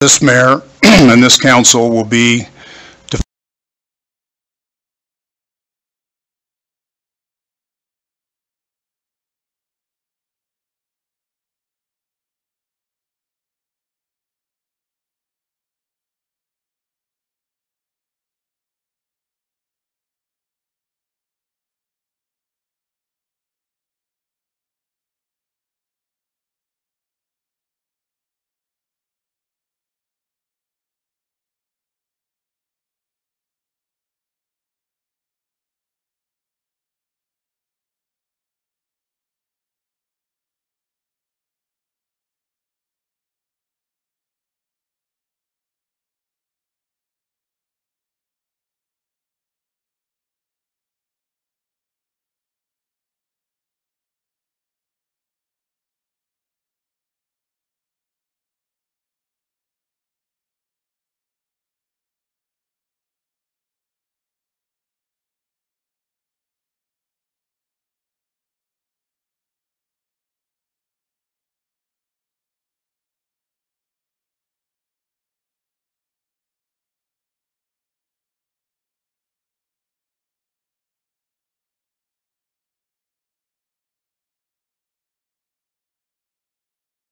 This mayor and this council will be to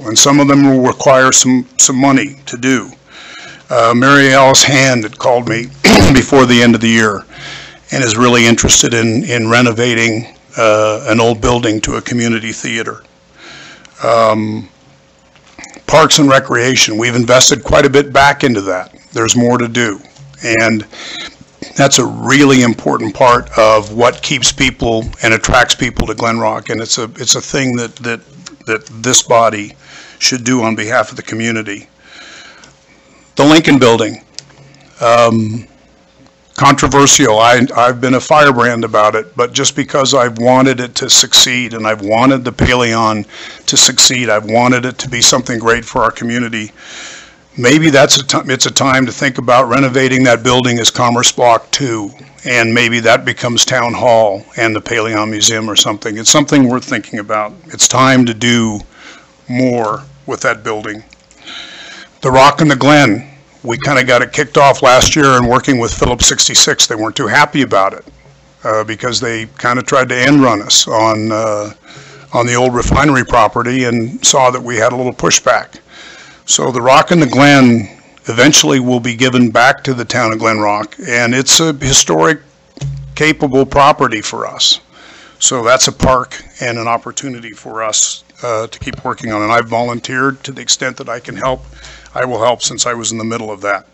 and some of them will require some money to do. Mary Alice Hand had called me before the end of the year and is really interested in renovating an old building to a community theater. Parks and Recreation, we've invested quite a bit back into that. There's more to do, and that's a really important part of what keeps people and attracts people to Glen Rock, and it's a thing that this body should do on behalf of the community. The Lincoln Building, controversial. I've been a firebrand about it, but just because I've wanted it to succeed and I've wanted the Paleon to succeed, I've wanted it to be something great for our community, maybe it's a time to think about renovating that building as Commerce Block 2, and maybe that becomes Town Hall and the Paleon Museum or something. It's something worth thinking about. It's time to do more with that building. The Rock and the Glen, we kind of got it kicked off last year, and working with Phillips 66, they weren't too happy about it because they kind of tried to end run us on the old refinery property and saw that we had a little pushback. So the Rock and the Glen eventually will be given back to the town of Glen Rock, and it's a historic, capable property for us. So that's a park and an opportunity for us to keep working on. And I've volunteered to the extent that I can help. I will help, since I was in the middle of that.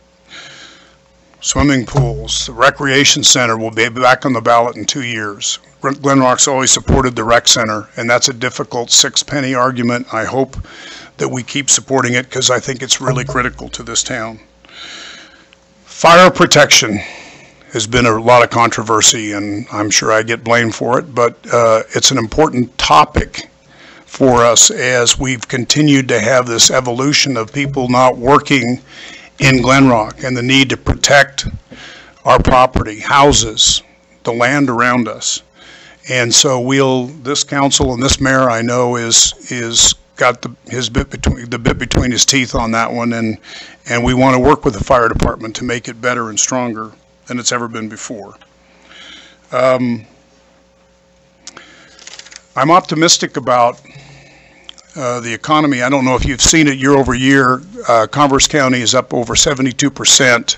Swimming pools, the recreation center will be back on the ballot in 2 years. Glen Rock's always supported the rec center, and that's a difficult six-penny argument. I hope that we keep supporting it because I think it's really critical to this town. Fire protection has been a lot of controversy, and I'm sure I get blamed for it, but it's an important topic for us as we've continued to have this evolution of people not working in Glen Rock and the need to protect our property, houses, the land around us. And so this council and this mayor, I know, is got the bit between his teeth on that one, and we want to work with the fire department to make it better and stronger than it's ever been before. I'm optimistic about the economy. I don't know if you've seen it year over year. Converse County is up over 72%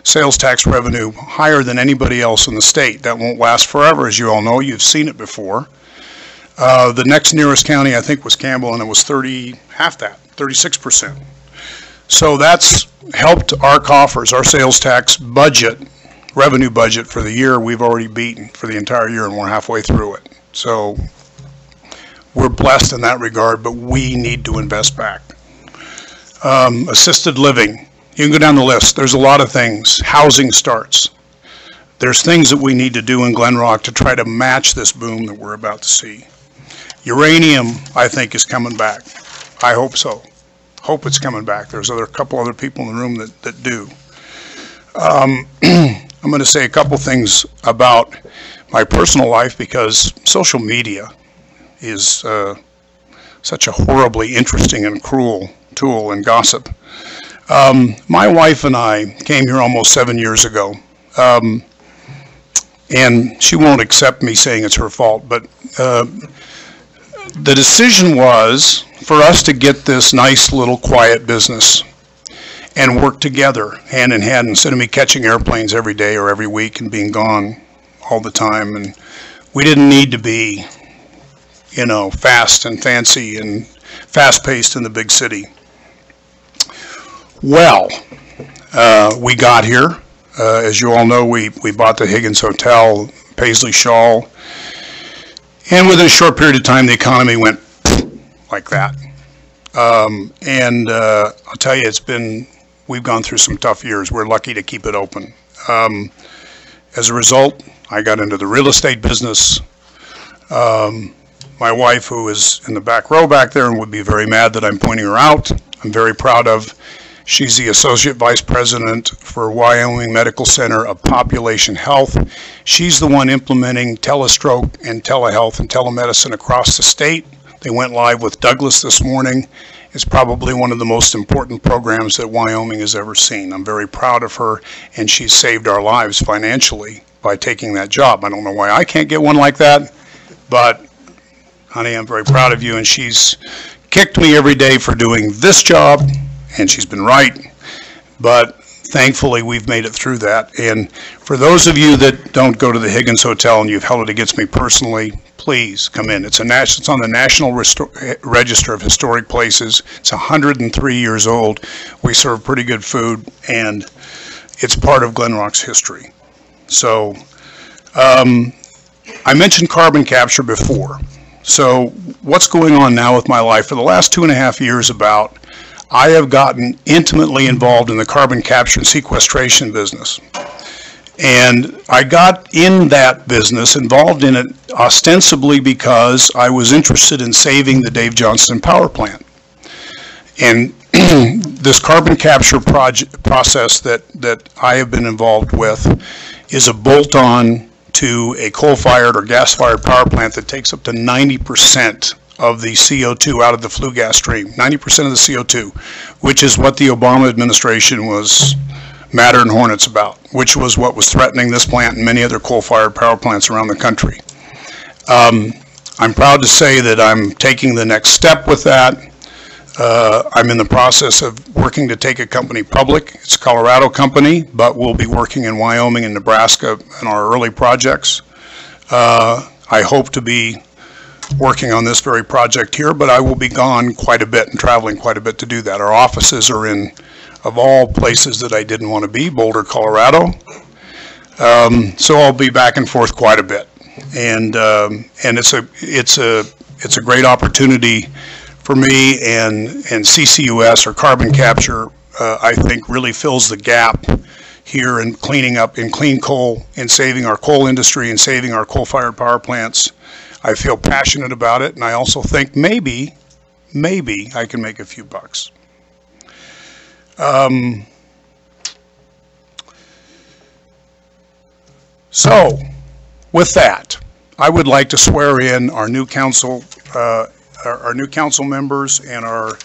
sales tax revenue, higher than anybody else in the state. That won't last forever, as you all know. You've seen it before. The next nearest county, I think, was Campbell, and it was half that, 36%. So that's helped our coffers, our sales tax budget, revenue budget for the year we've already beaten for the entire year, and we're halfway through it. So we're blessed in that regard, but we need to invest back. Assisted living, you can go down the list. There's a lot of things. Housing starts. There's things that we need to do in Glen Rock to try to match this boom that we're about to see. Uranium, I think, is coming back. I hope so. Hope it's coming back. There's a couple other people in the room that do. I'm going to say a couple things about my personal life, because social media is such a horribly interesting and cruel tool in gossip. My wife and I came here almost 7 years ago. And she won't accept me saying it's her fault, but the decision was for us to get this nice little quiet business and work together hand in hand instead of me catching airplanes every day or every week and being gone all the time. And we didn't need to be, you know, fast and fancy and fast-paced in the big city. Well, we got here. As you all know, we bought the Higgins Hotel, Paisley Shawl, and within a short period of time, the economy went like that. I'll tell you, we've gone through some tough years. We're lucky to keep it open. As a result, I got into the real estate business. My wife, who is in the back row back there and would be very mad that I'm pointing her out, I'm very proud of. She's the Associate Vice President for Wyoming Medical Center of Population Health. She's the one implementing telestroke and telehealth and telemedicine across the state. They went live with Douglas this morning. It's probably one of the most important programs that Wyoming has ever seen. I'm very proud of her, and she's saved our lives financially by taking that job. I don't know why I can't get one like that, but honey, I'm very proud of you, and she's kicked me every day for doing this job, and she's been right, but thankfully we've made it through that. And for those of you that don't go to the Higgins Hotel and you've held it against me personally, please come in. It's on the National Register of Historic Places. It's 103 years old. We serve pretty good food, and it's part of Glen Rock's history. So I mentioned carbon capture before. So what's going on now with my life? For the last 2.5 years I have gotten intimately involved in the carbon capture and sequestration business. And I got in that business, involved in it ostensibly because I was interested in saving the Dave Johnston power plant. And this carbon capture process that I have been involved with is a bolt-on to a coal-fired or gas-fired power plant that takes up to 90% of the CO2 out of the flue gas stream, 90% of the CO2, which is what the Obama administration was madder than hornets about, which was what was threatening this plant and many other coal-fired power plants around the country. I'm proud to say that I'm taking the next step with that. I'm in the process of working to take a company public. It's a Colorado company, but we'll be working in Wyoming and Nebraska in our early projects. I hope to be working on this very project here, but I will be gone quite a bit and traveling quite a bit to do that. Our offices are in, of all places that I didn't want to be, Boulder, Colorado. So I'll be back and forth quite a bit, and it's a great opportunity for me, and CCUS, or carbon capture, I think really fills the gap here in cleaning up in clean coal and saving our coal industry and saving our coal-fired power plants. I feel passionate about it, and I also think maybe I can make a few bucks. So, with that, I would like to swear in our new council members and our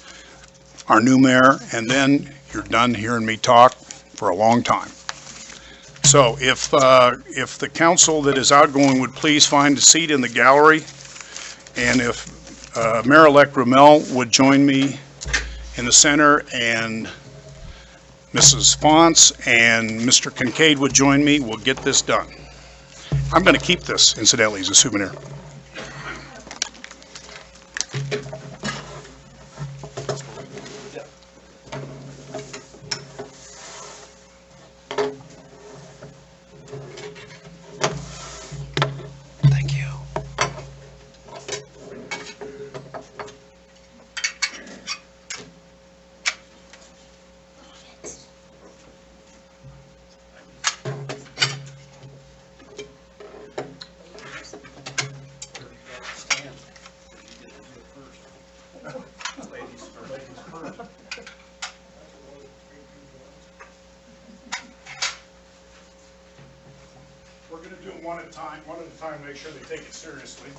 new mayor, and then you're done hearing me talk for a long time. So if the council that is outgoing would please find a seat in the gallery, and if Mayor-elect Rommel would join me in the center, and Mrs. Fonce and Mr. Kincaid would join me, we'll get this done. I'm going to keep this, incidentally, as a souvenir. We're going to do them one at a time, make sure they take it seriously.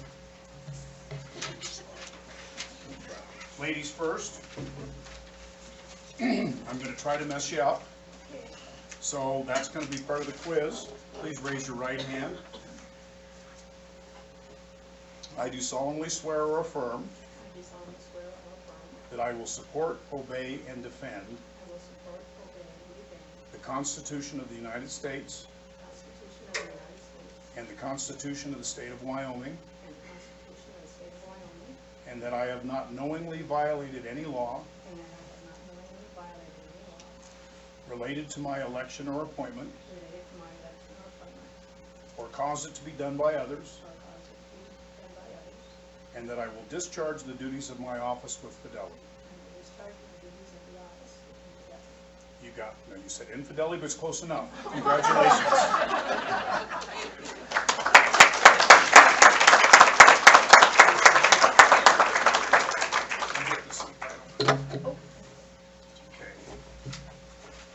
Ladies first. I'm going to try to mess you up. So that's going to be part of the quiz. Please raise your right hand. I do solemnly swear or affirm that I will support, obey, and defend the Constitution of the United States and the Constitution of the State of Wyoming, and that I have not knowingly violated any law related to my election or appointment, or caused it to be done by others, and that I will discharge the duties of my office with fidelity. You got, no, you said infidelity, but it's close enough. Congratulations. Okay.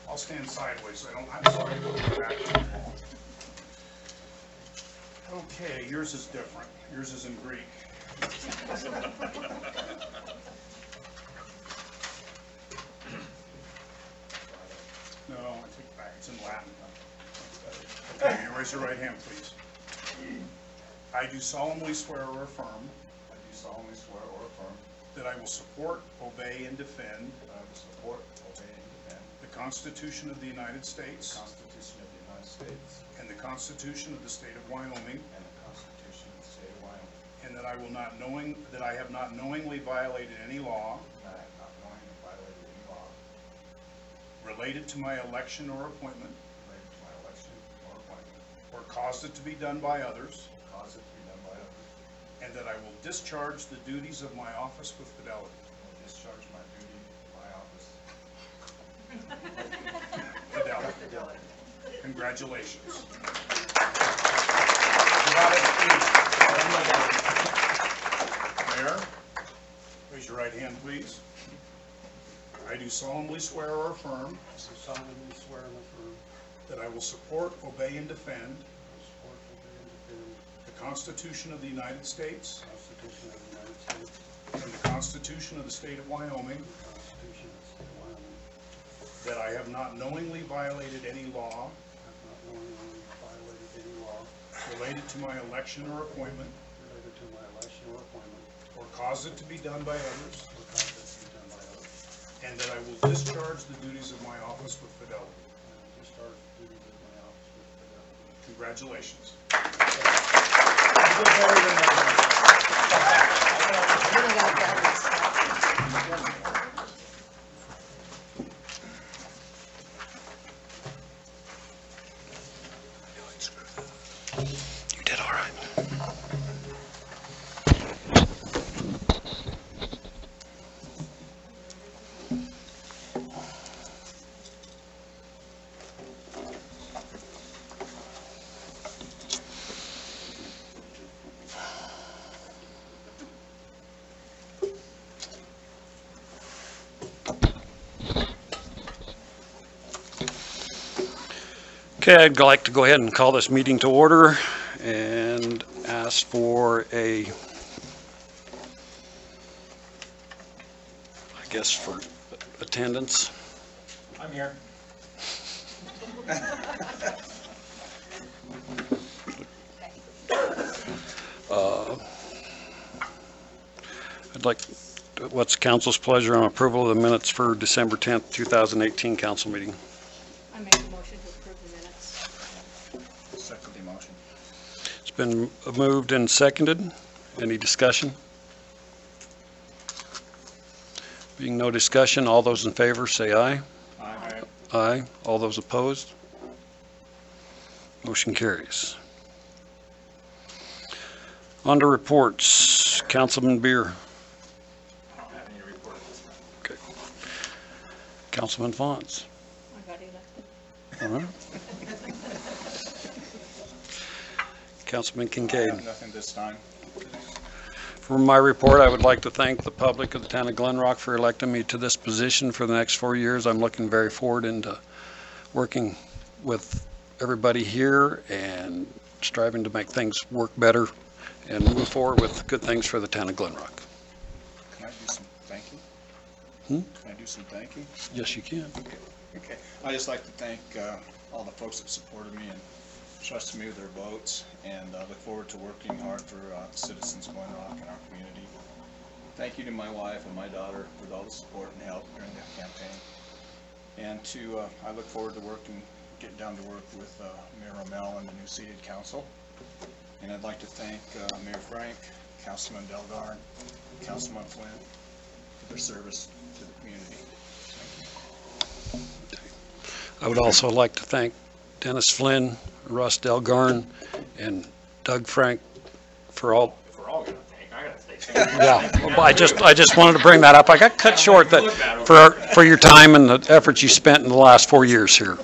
I'll stand sideways so I don't, I'm sorry, go back. Okay, yours is different. Yours is in Greek. No, I take it back. It's in Latin. Okay, you raise your right hand, please. I do solemnly swear or affirm that I will support, obey, and defend the Constitution of the United States and the Constitution of the State of Wyoming, and that I will not that I have not knowingly violated any law related to my election or appointment, or caused it to be done by others, and that I will discharge the duties of my office with fidelity. Fidelity. Congratulations. Mayor, raise your right hand, please. I do solemnly swear or affirm that I will support, obey, and defend the Constitution of the United States and the Constitution of the State of Wyoming, that I have not knowingly violated any law related to my election or appointment, or caused it to be done by others, and that I will discharge the duties of my office with fidelity. Congratulations. You did all right. Okay, I'd like to go ahead and call this meeting to order and ask for a, I guess, for attendance. I'm here. I'd like, what's council's pleasure on approval of the minutes for December 10th, 2018 council meeting? I make a motion to approve the minutes. Second the motion. It's been moved and seconded. Any discussion? Being no discussion, all those in favor say aye. Aye. Aye. All those opposed? Motion carries. On to reports. Councilman Beer. I don't have any report at this time. Okay. Councilman Fonz. I got elected. All right. Councilman I Kincaid. have nothing this time. For my report, I would like to thank the public of the town of Glen Rock for electing me to this position for the next 4 years. I'm looking very forward into working with everybody here and striving to make things work better and move forward with good things for the town of Glen Rock. Can I do some thank you? Hmm? Can I do some thanking? Yes, you can. Okay. I'd just like to thank all the folks that supported me and trusted me with their votes, and look forward to working hard for the citizens of Glen Rock and our community. Thank you to my wife and my daughter for all the support and help during the campaign. And I look forward to getting down to work with Mayor Romel and the new seated council. And I'd like to thank Mayor Frank, Councilman Delgarn, Councilman Flynn for their service to the community. I would also like to thank Dennis Flynn, Russ Delgarn, and Doug Frank for all. If we're all gonna thank, I gotta thank. Yeah, well, I just wanted to bring that up. I got cut short for your time and the efforts you spent in the last 4 years here.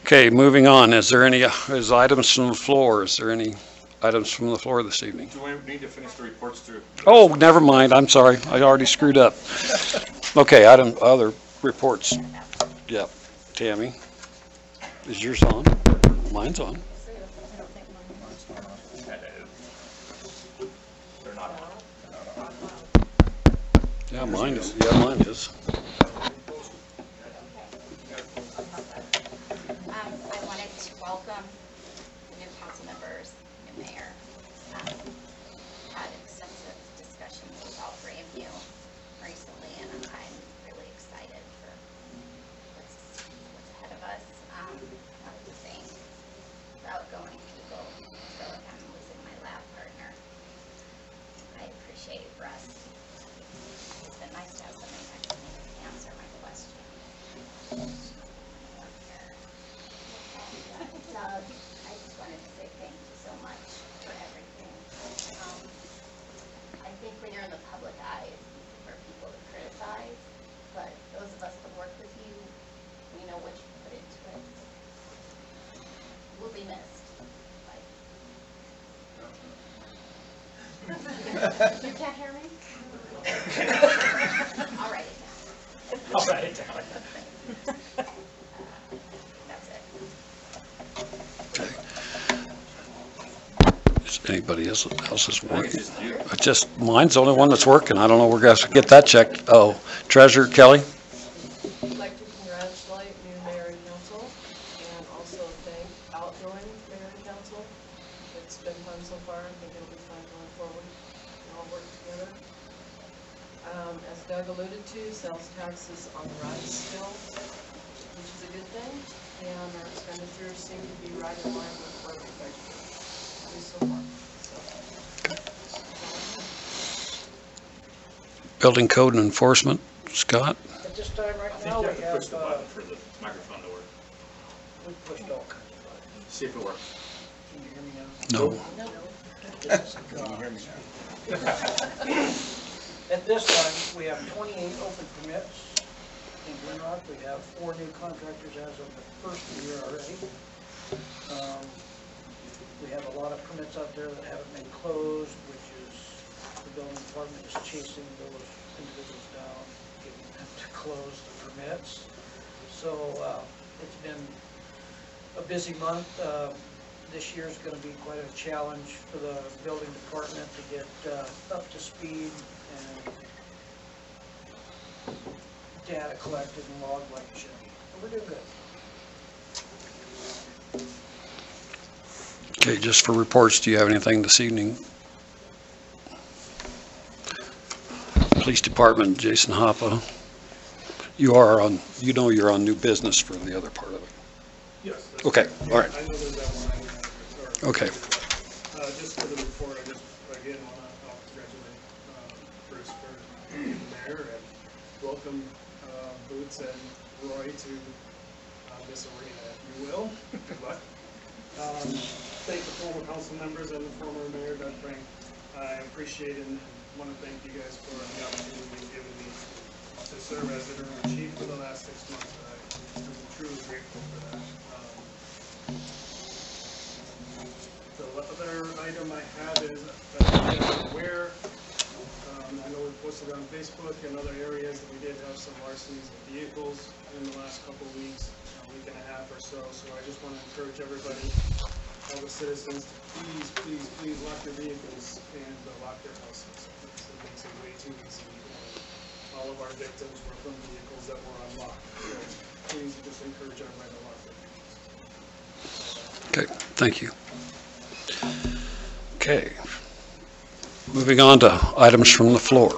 Okay, moving on. Is there any items from the floor? Is there any items from the floor this evening? Do we need to finish the reports through? Oh, never mind. I'm sorry. I already screwed up. Okay, other reports. Yep. Tammy, is yours on? Mine's on. I don't think mine. They're not on. Yeah, mine is. Yeah, mine is. I wanted to welcome the new council members, new mayor. Had extensive discussions with all three of you recently, and I'm really excited for what's ahead of us. I was just saying, the outgoing people, I feel like I'm losing my lab partner. I appreciate Russ. It's been nice to have somebody next to me that can answer my question. Doug, I just wanted to say thank you so much for everything. I think when you're in the public eye, it's easy for people to criticize, but those of us that work with you, we know what you put into it. Will be missed. You can't hear me? I'll write it down. I'll write it down. That's it. Is anybody else is working? Mine's the only one that's working. I don't know. We're going to get that checked. Oh, Treasurer Kelly? I'd like to congratulate new mayor and council, and also thank outgoing mayor and council. It's been fun so far. I think it'll be fun going forward. We all work together. As Doug alluded to, sales tax is on the rise still, which is a good thing, and our expenditures seem to be right in line with what we budgeted, at least so far. Building Code and Enforcement, Scott? At this time right I now, think you we have to have, push the button for the microphone to work. we pushed all kinds of buttons. See if it works. Can you hear me now? No. Can you hear me now? At this time, we have 28 open permits in Glen Rock. We have 4 new contractors as of the first year already. We have a lot of permits out there that haven't been closed, which is the building department is chasing those individuals down, getting them to close the permits. So it's been a busy month. This year's going to be quite a challenge for the building department to get up to speed and data collected and logged like it should be. But we're doing good. Okay, just for reports, do you have anything this evening? Police Department, Jason Hoppe. You're on new business for the other part of it. Yes. Okay, all right. I know there's that one item I Okay. just for the report, I just, again, want to congratulate Bruce for being mayor and welcome Boots and Roy to this arena, if you will. Good luck. Thank the former council members and the former mayor, Doug Frank. I appreciate and want to thank you guys for the opportunity you've given me to serve as interim chief for the last 6 months. I'm truly grateful for that. The other item I have is that you guys are aware, I know we posted on Facebook and other areas that we did have some larcenies of vehicles in the last couple of weeks, a week and a half or so. So I just want to encourage everybody, all the citizens, to please lock your vehicles and lock their houses. It makes it way too easy all of our victims were from vehicles that were unlocked. So please just encourage everybody to lock their vehicles. Okay, thank you. Okay. Moving on to items from the floor.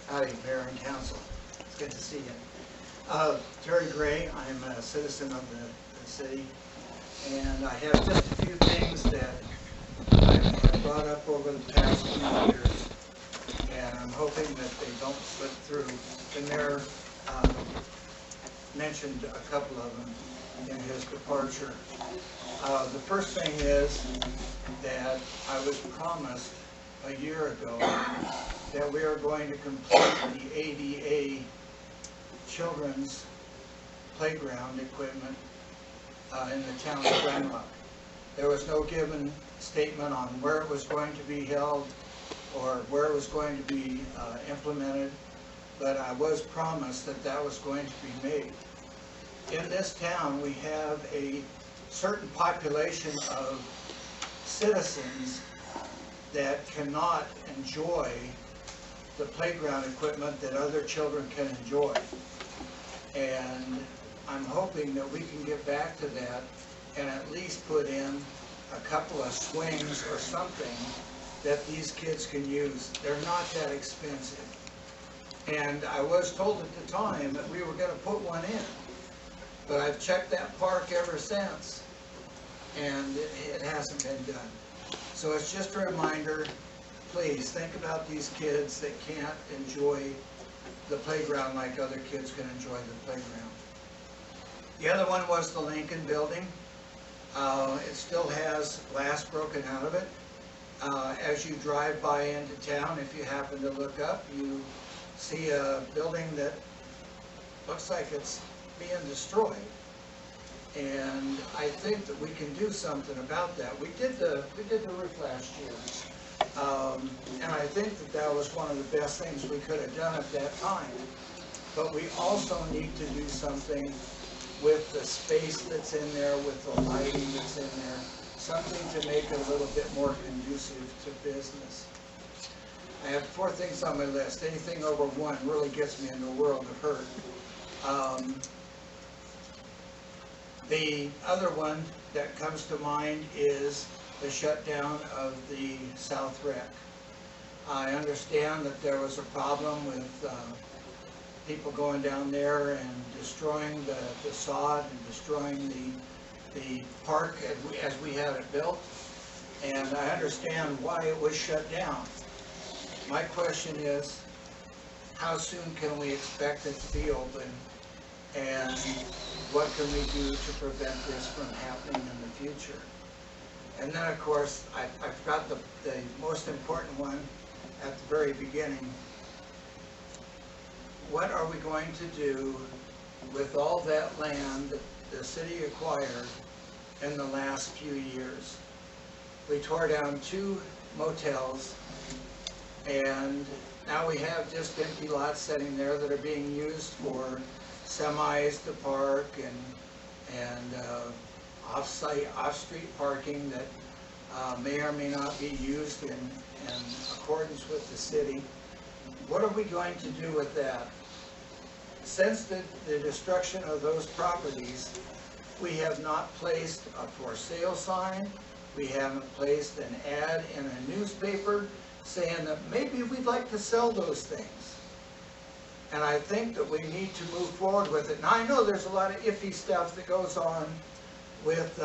Howdy, Mayor and Council. It's good to see you. Terry Gray, I'm a citizen of the city, and I have just a few things that I've brought up over the past few years, and I'm hoping that they don't slip through. The mayor mentioned a couple of them in his departure. The first thing is that I was promised a year ago that we are going to complete the ADA children's playground equipment in the town of Glen Rock. There was no given statement on where it was going to be held or where it was going to be implemented, but I was promised that that was going to be made. In this town, we have a certain population of citizens that cannot enjoy the playground equipment that other children can enjoy. And I'm hoping that we can get back to that and at least put in a couple of swings or something that these kids can use. They're not that expensive. And I was told at the time that we were going to put one in. But I've checked that park ever since, and it hasn't been done. So it's just a reminder, please think about these kids that can't enjoy the playground like other kids can enjoy the playground. The other one was the Lincoln building. It still has glass broken out of it. As you drive by into town, if you happen to look up, you see a building that looks like it's being destroyed. And I think that we can do something about that. We did the roof last year. And I think that that was one of the best things we could have done at that time. But we also need to do something with the space that's in there, with the lighting that's in there, something to make it a little bit more conducive to business. I have 4 things on my list. Anything over 1 really gets me into a world of hurt. The other one that comes to mind is the shutdown of the South Rec. I understand that there was a problem with people going down there and destroying the sod and destroying the park as we had it built. And I understand why it was shut down. My question is, how soon can we expect it to be open? And what can we do to prevent this from happening in the future? And then, of course, I forgot the most important one at the very beginning. What are we going to do with all that land that the city acquired in the last few years? We tore down 2 motels, and now we have just empty lots sitting there that are being used for semis to park and off-street parking that may or may not be used in accordance with the city. What are we going to do with that? Since the destruction of those properties, we have not placed a for sale sign. We haven't placed an ad in a newspaper saying that maybe we'd like to sell those things. And I think that we need to move forward with it. Now, I know there's a lot of iffy stuff that goes on with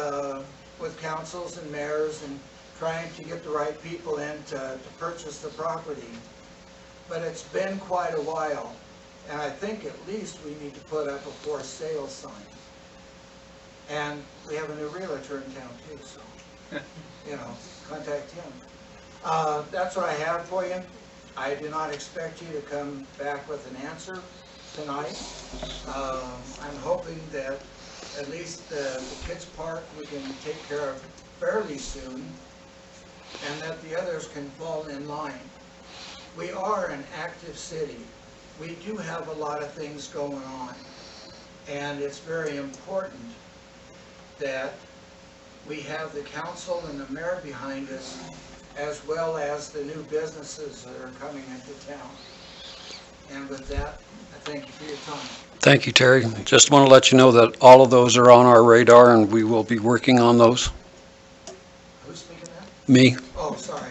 councils and mayors and trying to get the right people in to purchase the property. But it's been quite a while. And I think at least we need to put up a for sale sign. And we have a new realtor in town too, so, you know, contact him. That's what I have for you. I do not expect you to come back with an answer tonight. I'm hoping that at least the kids' park we can take care of fairly soon, and that the others can fall in line. We are an active city. We do have a lot of things going on, and it's very important that we have the council and the mayor behind us as well as the new businesses that are coming into town. And with that, I thank you for your time. Thank you, Terry. Just want to let you know that all of those are on our radar, and we will be working on those. Who's speaking now? Me. Oh, sorry.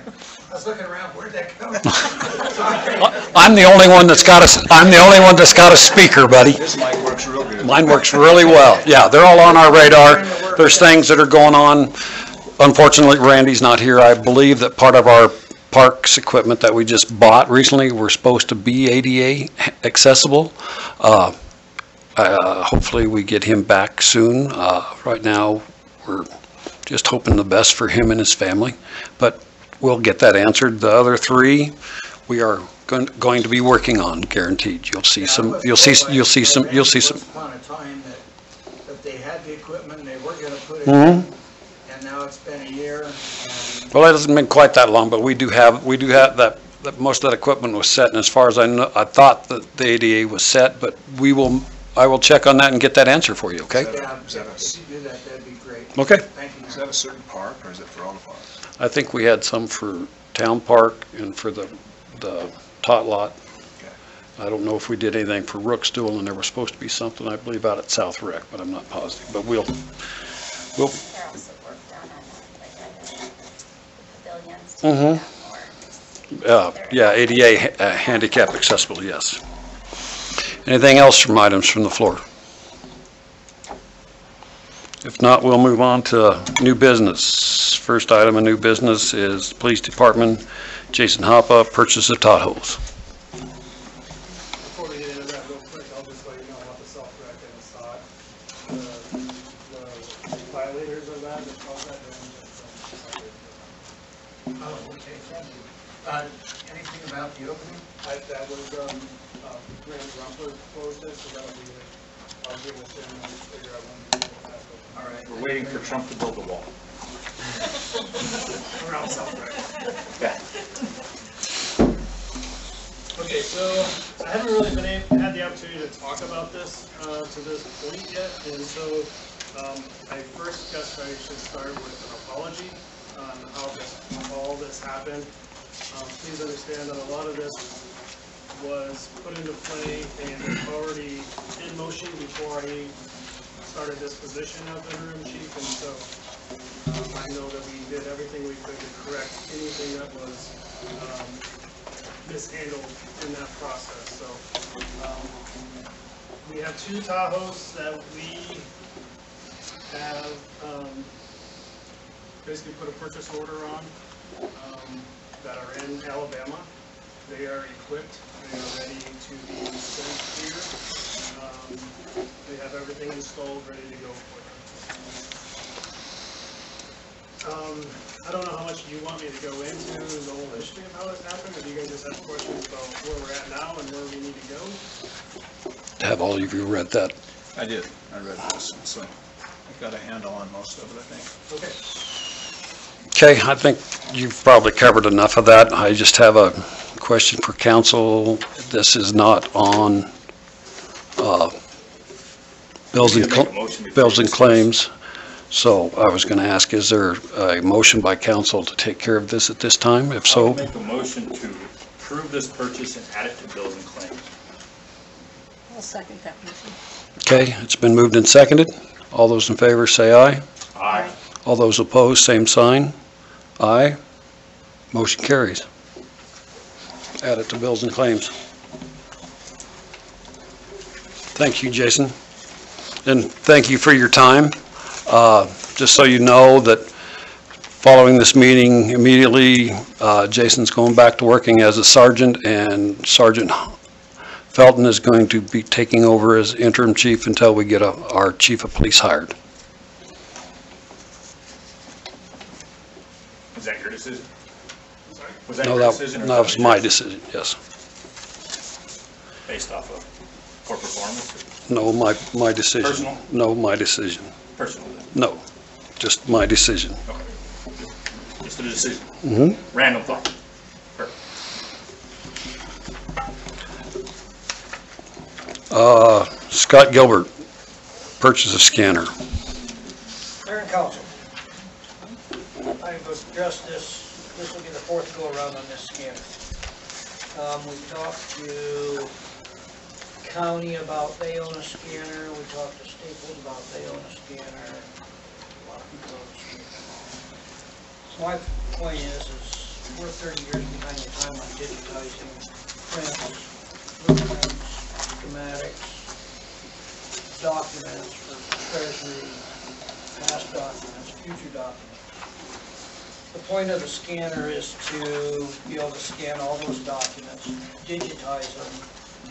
I was looking around, where'd that come from? Sorry. I'm the only one that's got a speaker, buddy. This mic works real good. Mine works really well. Yeah, they're all on our radar. There's things that are going on. Unfortunately, Randy's not here. I believe that part of our parks equipment that we just bought recently were supposed to be ADA accessible. Hopefully we get him back soon. Right now, we're just hoping the best for him and his family, but we'll get that answered. The other three, we are going to be working on, guaranteed. You'll see some. Once upon a time that they had the equipment, they were gonna put it in, and now it's been a year. And Well, it hasn't been quite that long, but we do have that most of that equipment was set, and as far as I know, I thought that the ADA was set, but I will check on that and get that answer for you, okay? yeah, if you do that, that'd be great. Okay. Thank you. Is that a certain park, or is it for all the parks? I think we had some for Town Park and for the tot lot. Okay. I don't know if we did anything for Rookstool, and there was supposed to be something, I believe, out at South Rec, but I'm not positive. But we'll, They're also worked on the pavilions to make that more. yeah, ADA handicap accessible, yes. Anything else from items from the floor? If not, we'll move on to new business. First item of new business is Police Department, Jason Hoppe, purchase of Tahoes. Before we get into that real quick, I'll just let you know about the self-rec and the SOT. The violators of that caused that damage. Oh, okay, thank you. Anything about the opening? That was, Grant Rumpler closed it, so that'll be, I'll give this in and figure out when to pass it. All right. We're waiting for Trump to build the wall. Around self-rec. Okay. Okay, so I haven't really had the opportunity to talk about this to this point yet, and so I first guess I should start with an apology on how all this happened. Please understand that a lot of this was put into play and already in motion before I started this position of interim chief, and so I know that we did everything we could to correct anything that was mishandled in that process. So we have two Tahoes that we have basically put a purchase order on that are in Alabama. They are equipped, they are ready to be sent here. They have everything installed, ready to go for them. I don't know how much you want me to go into the whole history of how this happened, or do you guys just have questions about where we're at now and where we need to go? Have all of you read that? I did. I read this, so I've got a handle on most of it, I think. Okay. Okay, I think you've probably covered enough of that. I just have a question for council. This is not on bills and claims. So I was going to ask, is there a motion by council to take care of this at this time? If so, I'll make a motion to approve this purchase and add it to bills and claims. I'll second that motion. okay, it's been moved and seconded. All those in favor say aye. Aye. All those opposed, same sign. Aye. Motion carries. Add it to bills and claims. Thank you, Jason. And thank you for your time. Just so you know that following this meeting immediately, Jason's going back to working as a sergeant, and Sergeant Felton is going to be taking over as interim chief until we get our chief of police hired. Was that your decision? Sorry? Was that No, your decision? or that was my yours? decision, yes. Based off of poor performance? No, my decision. Personal? No, my decision. Personal? No, just my decision. Okay. Just a decision. Mm-hmm. Random thought. Perfect. Scott Gilbert, purchase of scanner. Mayor and council, I have addressed this this will be the fourth go around on this scanner. We talked to county about they own a scanner, we talked to Staples about they own a scanner, a lot of people own a scanner. So my point is we're 30 years behind the time on digitizing prints, blueprints, schematics, documents for treasury, past documents, future documents. The point of the scanner is to be able to scan all those documents, digitize them,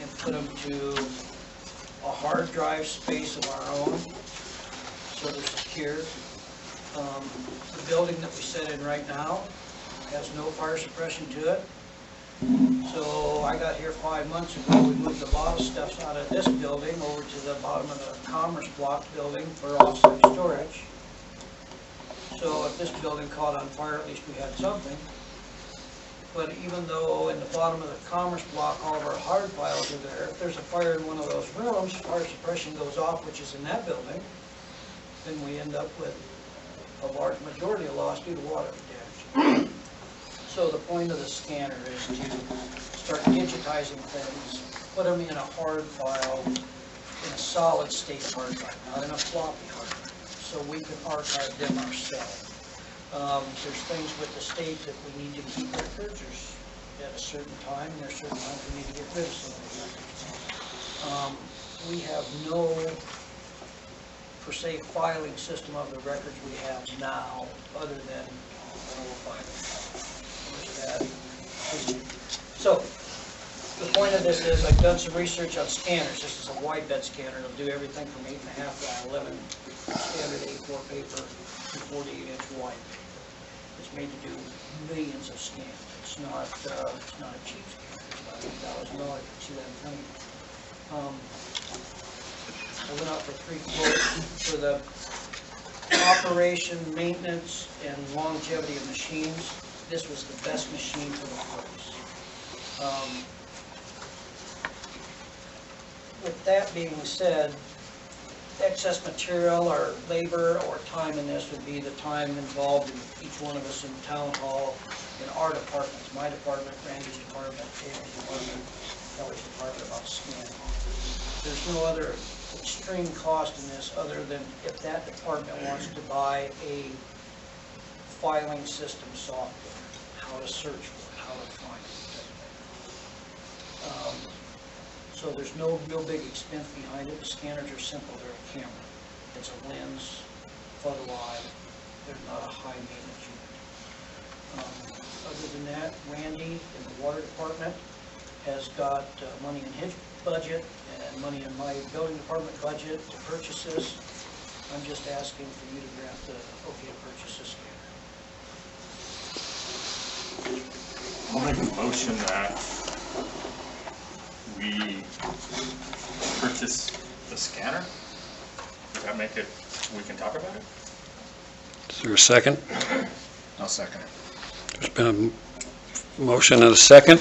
and put them to a hard drive space of our own, so they're secure. The building that we sit in right now has no fire suppression to it. So I got here 5 months ago, we moved a lot of stuff out of this building over to the bottom of the Commerce Block building for offsite storage. So if this building caught on fire, at least we had something. But even though in the bottom of the Commerce Block, all of our hard files are there, if there's a fire in one of those rooms, fire suppression goes off, which is in that building, then we end up with a large majority of loss due to water damage. So the point of the scanner is to start digitizing things, put them in a hard file, in a solid state hard drive, not in a floppy hard drive, so we can archive them ourselves. There's things with the state that we need to keep records, there's at a certain time, and there's certain times we need to get rid of some of the records. We have no, per se, filing system of the records we have now, other than an old filing. So, the point of this is I've done some research on scanners. This is a wide bed scanner. It'll do everything from 8.5 by 11 standard A4 paper to 48-inch wide paper. It's made to do millions of scans. It's not a cheap scanner. It's about $8,000. You can see that in front of you. I went out for 3 quotes for the operation, maintenance, and longevity of machines. This was the best machine for the price. With that being said, excess material or labor or time in this would be the time involved in each one of us in town hall, in our departments, my department, Randy's department, Taylor's department, Kelly's department, about scanning. There's no other extreme cost in this other than if that department wants to buy a filing system software, how to search for it, how to find it. So there's no real big expense behind it. The scanners are simple. They're a camera. It's a lens, photo eye. They're not a high maintenance unit. Other than that, Randy in the water department has got money in his budget and money in my building department budget to purchase this. I'm just asking for you to grant the okay to purchase this scanner. I'll make a motion that we purchase the scanner. Does that make it, we can talk about it? Is there a second? I'll second it. There's been a motion and a second.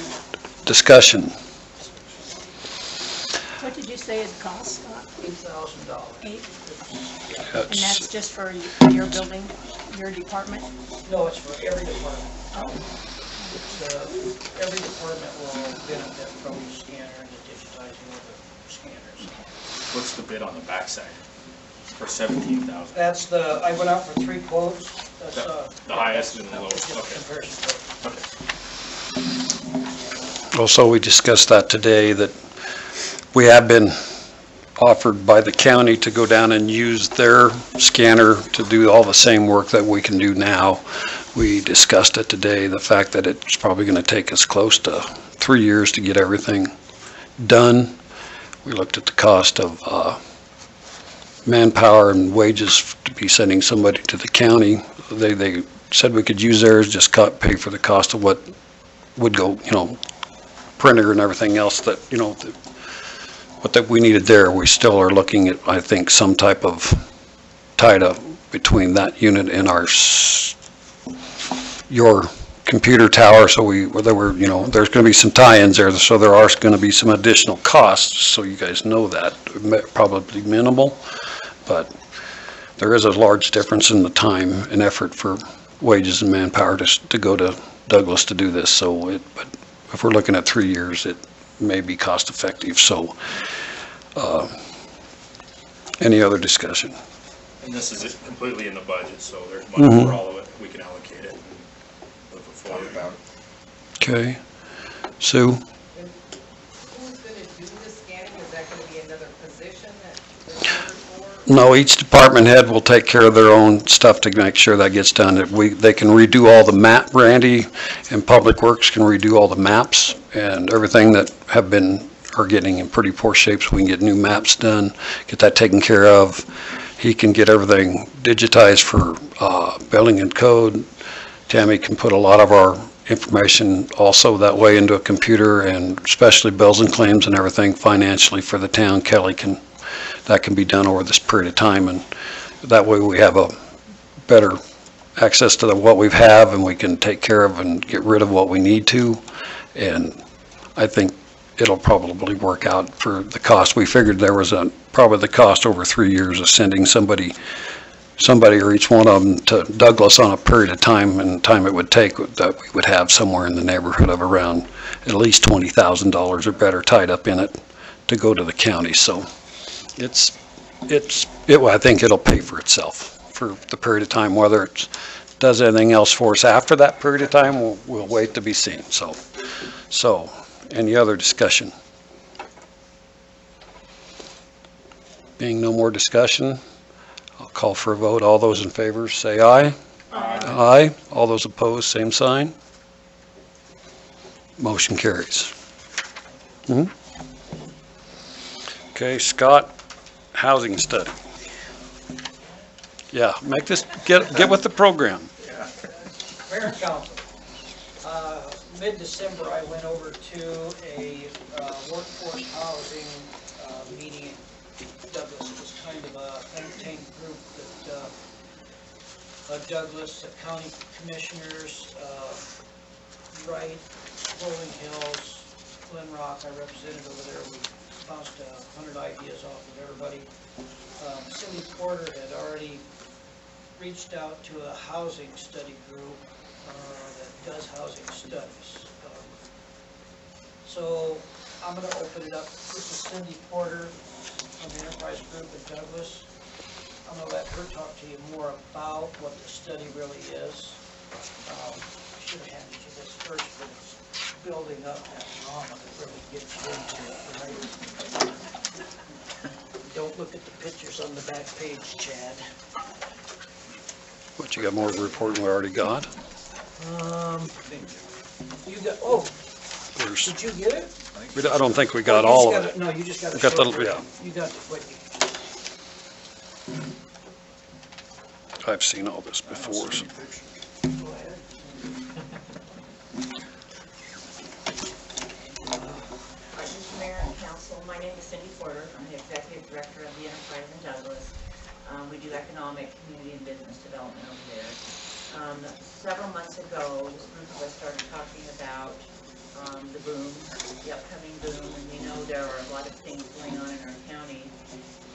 Discussion. What did you say it costs, Scott? $8,000. 8? And that's just for your building, your department? No, it's for every department. Every department will benefit from the scanner and the digitizing of the scanners. What's the bid on the backside for $17,000? That's I went out for 3 quotes. That's The highest and the just lowest, a okay. comparison quote. Okay. Also, we discussed that today, that we have been offered by the county to go down and use their scanner to do all the same work that we can do now. We discussed it today, the fact that it's probably going to take us close to 3 years to get everything done. We looked at the cost of manpower and wages to be sending somebody to the county. They said we could use theirs, just pay for the cost of what would go, printer and everything else that, what that we needed there. We still are looking at, I think, some type of tie-up between that unit and your computer tower. So there's going to be some tie-ins there, so there are going to be some additional costs, so you guys know that. Probably minimal, but there is a large difference in the time and effort for wages and manpower to go to Douglas to do this, so but if we're looking at 3 years, it may be cost effective, so, any other discussion? And this is completely in the budget, so there's money for all of it. We can allocate it and move it forward about it. Okay. Sue? Who's gonna do the scanning? Is that gonna be another position that they're hired for? No, each department head will take care of their own stuff to make sure that gets done. They can redo all the map, Randy and Public Works can redo all the maps and everything that are getting in pretty poor shape, so we can get new maps done, get that taken care of. He can get everything digitized for building and code. Tammy can put a lot of our information also that way into a computer, and especially bills and claims and everything financially for the town. Kelly that can be done over this period of time, and that way we have a better access to what we have, and we can take care of and get rid of what we need to. And I think it'll probably work out for the cost. We figured there was probably the cost over 3 years of sending somebody or each one of them to Douglas on a period of time and time it would take, that we would have somewhere in the neighborhood of around at least $20,000 or better tied up in it to go to the county. So I think it'll pay for itself for the period of time. Whether it does anything else for us after that period of time, we'll wait to be seen. So any other discussion? Being no more discussion, I'll call for a vote. All those in favor say aye. Aye. Aye. All those opposed, same sign. Motion carries. Okay, Scott, housing study. Yeah, make this, get with the program. Mayor and council, mid-December, I went over to a workforce housing meeting in Douglas. It was kind of a think tank group that Douglas, the county commissioners, Wright, Rolling Hills, Glen Rock, I represented over there. We bounced 100 ideas off of everybody. Cindy Porter had already reached out to a housing study group that does housing studies. So I'm going to open it up. This is Cindy Porter from the Enterprise Group in Douglas. I'm going to let her talk to you more about what the study really is. I should have handed you this first, but it's building up that drama that really gets you into it, right? Don't look at the pictures on the back page, Chad. What, you got more of a report than we already got? You got, oh, There's, did you get it? I don't think we got all of it. No, you just got a Got the- short version. yeah. You got the quick. I've seen all this before. So. Go ahead. Mr. Mayor and Council, my name is Cindy Porter. I'm the Executive Director of the Enterprise in Douglas. We do economic, community, and business development over there. Several months ago, this group of us started talking about the boom, the upcoming boom, and we know there are a lot of things going on in our county,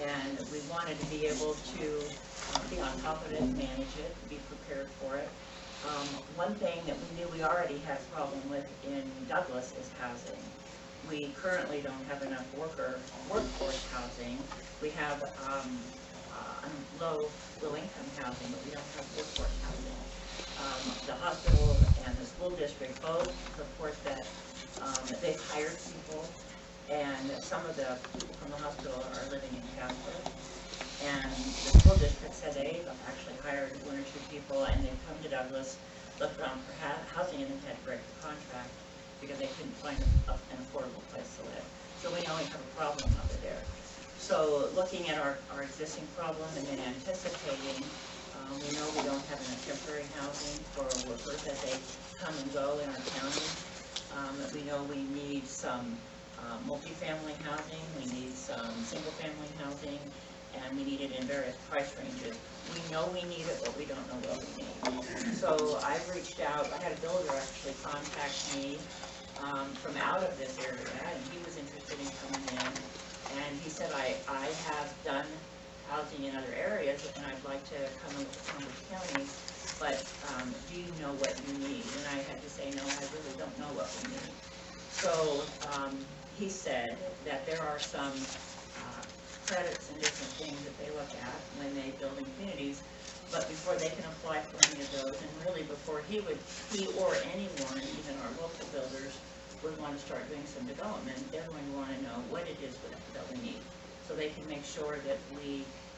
and we wanted to be able to be on top of it, manage it, be prepared for it. One thing that we knew we already had a problem with in Douglas is housing. We currently don't have enough workforce housing. We have low-income housing, but we don't have workforce housing. The hospital and the school district both report that they've hired people, and some of the people from the hospital are living in Casper. And the school district said they've actually hired 1 or 2 people, and they've come to Douglas, looked around for housing, and then had to break the contract because they couldn't find an affordable place to live. So we know we have a problem over there. So looking at our existing problem and then anticipating, we know we don't have enough temporary housing for workers as they come and go in our county. We know we need some multifamily housing, we need some single-family housing, and we need it in various price ranges. We know we need it, but we don't know what we need. So I've reached out. I had a builder actually contact me from out of this area, and he was interested in coming in. And he said, I have done housing in other areas, and I'd like to come into Columbus County but do you know what you need? And I had to say, no, I really don't know what we need. So he said that there are some credits and different things that they look at when they build in communities, but before they can apply for any of those, and really before he or anyone, even our local builders, would want to start doing some development, they're going to want to know what it is that we need. So they can make sure that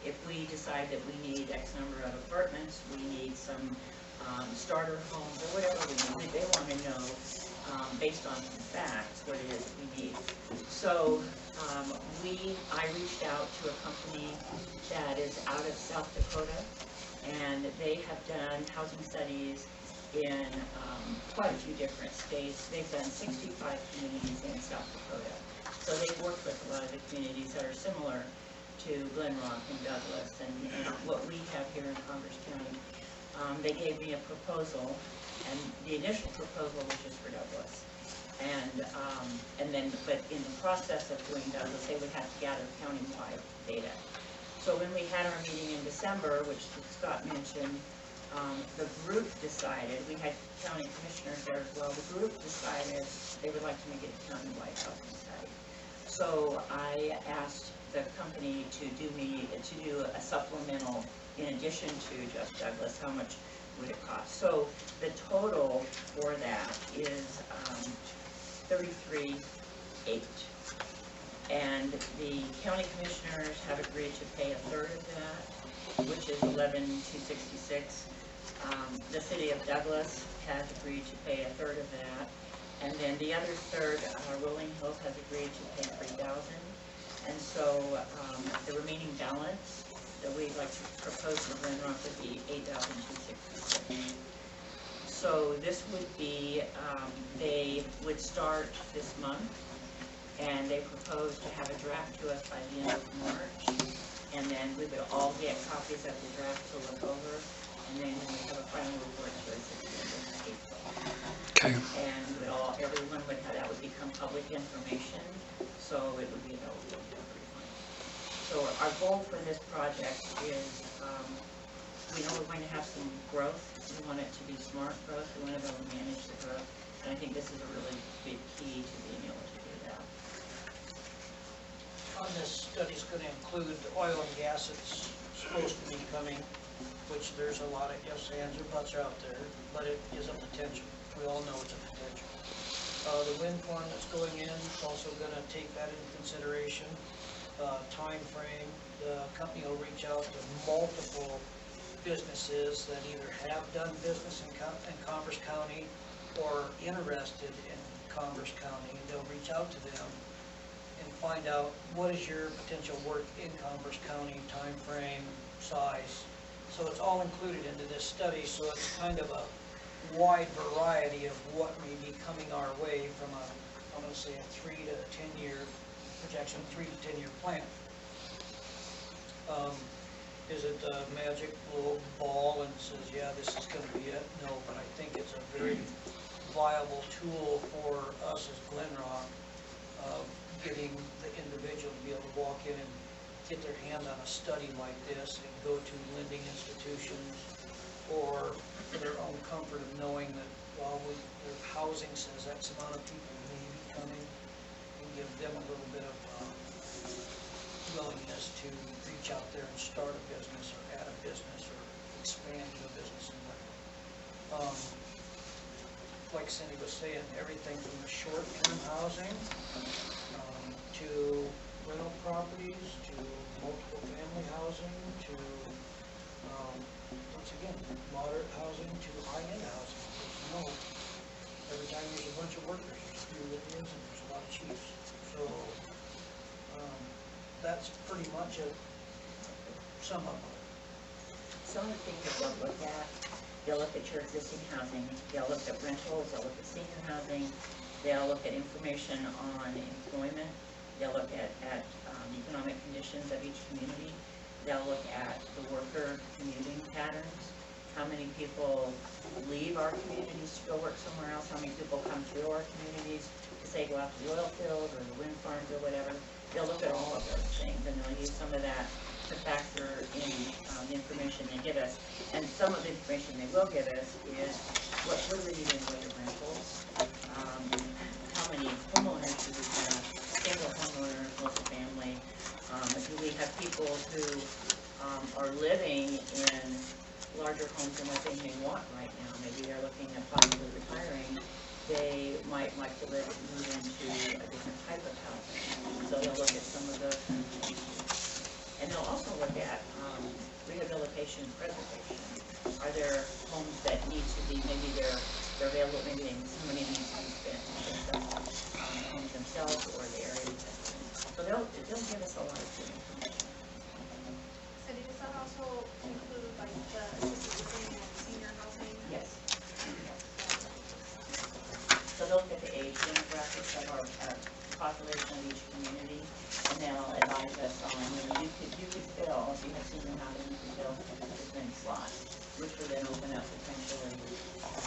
if we decide that we need X number of apartments, we need some starter homes, or whatever we need, they want to know, based on facts, what it is we need. So I reached out to a company that is out of South Dakota, and they have done housing studies in quite a few different states. They've done 65 communities in South Dakota. So they've worked with a lot of the communities that are similar to Glen Rock and Douglas and what we have here in Converse County. They gave me a proposal, and the initial proposal was just for Douglas. But in the process of doing Douglas, they would have to gather county-wide data. So when we had our meeting in December, which Scott mentioned, the group decided, we had county commissioners there as well, the group decided they would like to make it a county-wide housing study. So I asked the company to do a supplemental in addition to just Douglas. How much would it cost? So the total for that is $33,800. And the county commissioners have agreed to pay a third of that, which is $11,266. The city of Douglas has agreed to pay a third of that. And then the other third, Rolling Hills has agreed to pay $3,000. And so the remaining balance that we'd like to propose to Glen Rock would be $8,266. So this would be, they would start this month, and they propose to have a draft to us by the end of March. And then we would all get copies of the draft to look over, and then we have a final report to us at the end of April. Okay. And everyone would have, that would become public information, so it would be available to everyone. So our goal for this project is, we know we're going to have some growth. We want it to be smart growth. We want to be able to manage the growth. And I think this is a really big key to being able to do that. This study's going to include oil and gas that's supposed to be coming, which there's a lot of ifs, ands, or buts out there, but it is a potential. We all know it's a potential. The wind farm that's going in is also going to take that into consideration. Time frame, the company will reach out to multiple businesses that either have done business in Converse County or interested in Converse County. They'll reach out to them and find out what is your potential work in Converse County, time frame, size. So it's all included into this study, so it's kind of a wide variety of what may be coming our way from I'm going to say a 3 to 10 year projection, 3 to 10 year plan. Is it a magic little ball and says, yeah, this is going to be it? No, but I think it's a very viable tool for us as Glen Rock, getting the individual to be able to walk in and get their hand on a study like this and go to lending institutions, or for their own comfort of knowing that while their housing says X amount of people may be coming, and give them a little bit of willingness to reach out there and start a business or add a business or expand to a business in there. Like Cindy was saying, everything from the short-term housing to rental properties to multiple family housing to once again moderate housing to high-end housing. You know, every time there's a bunch of workers, there's a few Indians and there's a lot of chiefs. So that's pretty much a sum up of it. Some of the things that they'll look at, they'll look at your existing housing, they'll look at rentals, they'll look at senior housing, they'll look at information on employment, they'll look at economic conditions of each community, they'll look at the worker commuting patterns, how many people leave our communities to go work somewhere else, how many people come through our communities to say go out to the oil field or the wind farms or whatever. They'll look at all of those things, and they'll use some of that to factor in the information they give us. And some of the information they will give us is what do we need in the way of rentals? How many homeowners do we have? Single homeowners, multifamily? Do we have people who are living in larger homes than what they may want right now? Maybe they're looking at possibly retiring. They might like to move into a different type of housing. So they'll look at some of those. And they'll also look at rehabilitation and preservation. Are there homes that need to be, maybe they're available, maybe somebody needs to be spent on the homes themselves or the area. So they'll give us a lot of good information. So does that also include like the assisted living and senior housing? Yes. So they'll look at the age demographics of our population of each community, and they'll advise us on, you could fill, if you have senior housing, you could fill this many slots, which would then open up potentially,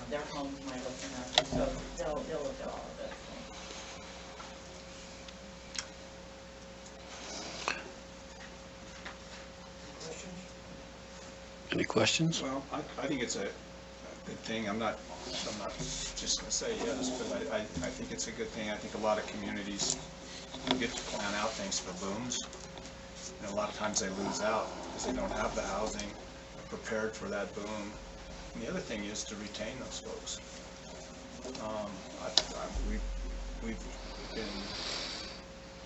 their homes might open up, and so they'll look at all of those things. Any questions? Well, I think it's a good thing. I'm not just gonna say yes, but I think it's a good thing. I think a lot of communities get to plan out things for booms, and a lot of times they lose out because they don't have the housing prepared for that boom. And the other thing is to retain those folks. We've been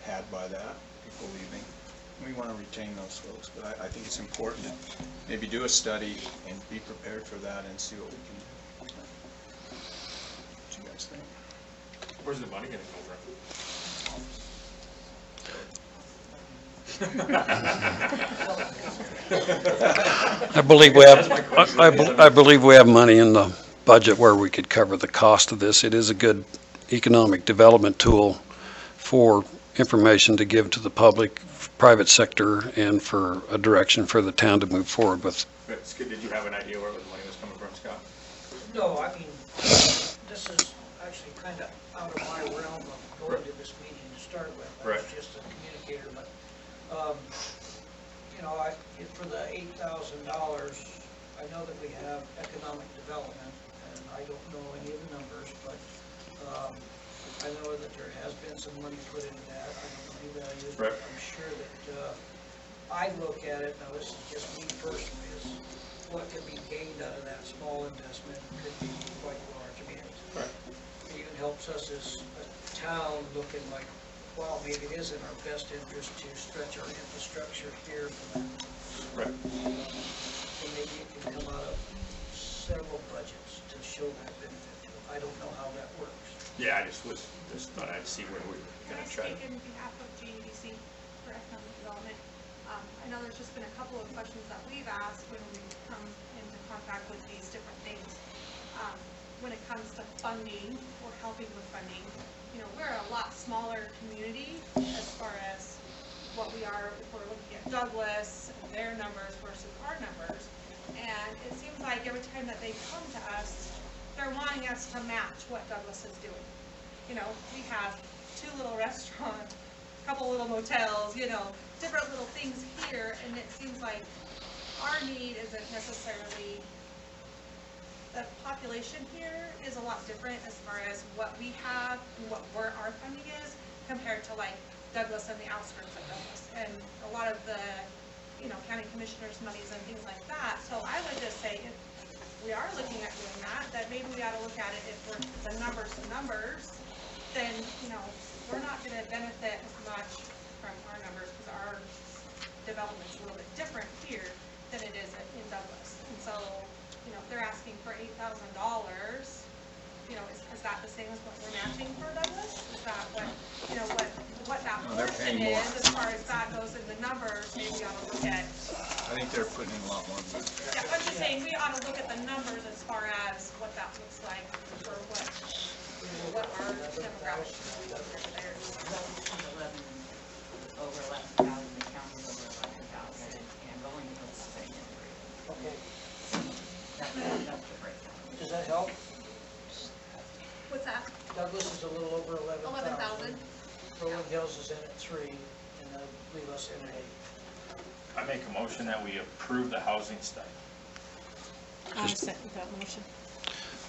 had by that, people leaving. We want to retain those folks, but I think it's important to maybe do a study and be prepared for that and see what we can do. What you guys think? Where's the money gonna come from? I believe we have, I believe we have money in the budget where we could cover the cost of this. It is a good economic development tool for information to give to the public, private sector, and for a direction for the town to move forward with. Did you have an idea where the money was coming from, Scott? No, I mean, this is actually kind of out of my realm of going to this meeting to start with. I was just a communicator, but, you know, for the $8,000, I know that we have economic development, and I don't know any of the numbers, but I know that there has been some money put into that. I don't know any values, but I'm sure that I look at it, now this is just me personally, is what could be gained out of that small investment could be quite large. I mean, it even helps us as a town looking like, well, maybe it is in our best interest to stretch our infrastructure here for that. So maybe it can come out of several budgets to show that benefit to it. I don't know how that works. Yeah, I just thought I'd see where we were Can I gonna try. speak in behalf of GEDC for economic development? I know there's just been a couple of questions that we've asked when we come into contact with these different things. When it comes to funding or helping with funding, you know, we're a lot smaller community as far as what we are if we're looking at Douglas and their numbers versus our numbers. And it seems like every time that they come to us, they're wanting us to match what Douglas is doing. You know, we have 2 little restaurants, a couple little motels, you know, different little things here, and it seems like our need isn't necessarily, the population here is a lot different as far as what we have and where our funding is compared to like Douglas and the outskirts of Douglas and a lot of the, you know, county commissioners' monies and things like that. So I would just say, if we are looking at doing that maybe we ought to look at it if we're the numbers to numbers, then, you know, we're not going to benefit as much from our numbers because our development's a little bit different here than it is in Douglas. And so, you know, if they're asking for $8,000, you know, is that the same as what we're matching for Douglas? Is that what, you know, what that portion is as far as that goes in the numbers? Maybe we ought to look at. I think they're putting in a lot more. Yeah, I'm just saying we ought to look at the numbers as far as what that looks like for what our demographics really look like there. Over 11,000, the county's over 11,000, and Rolling Hills is saying 3. Okay, That's the breakdown. does that help? What's that? Douglas is a little over 11,000. 11,000. Rolling Hills is in at 3, and that'll leave us in at 8. I make a motion that we approve the housing study. I second that motion.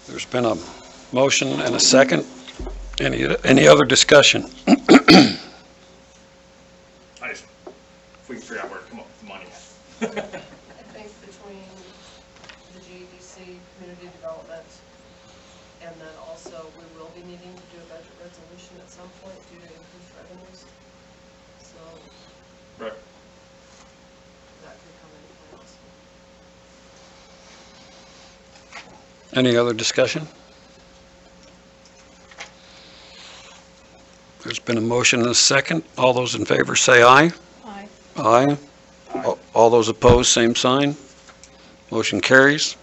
There's been a motion and a second. Any other discussion? I just, if we can figure out where to come up with the money at. I think between the GEDC, community development, and then also we will be needing to do a budget resolution at some point due to increased revenues. So Right. that could come into play also. Any other discussion? There's been a motion and a second. All those in favor say aye. Aye. Aye. All those opposed, same sign. Motion carries.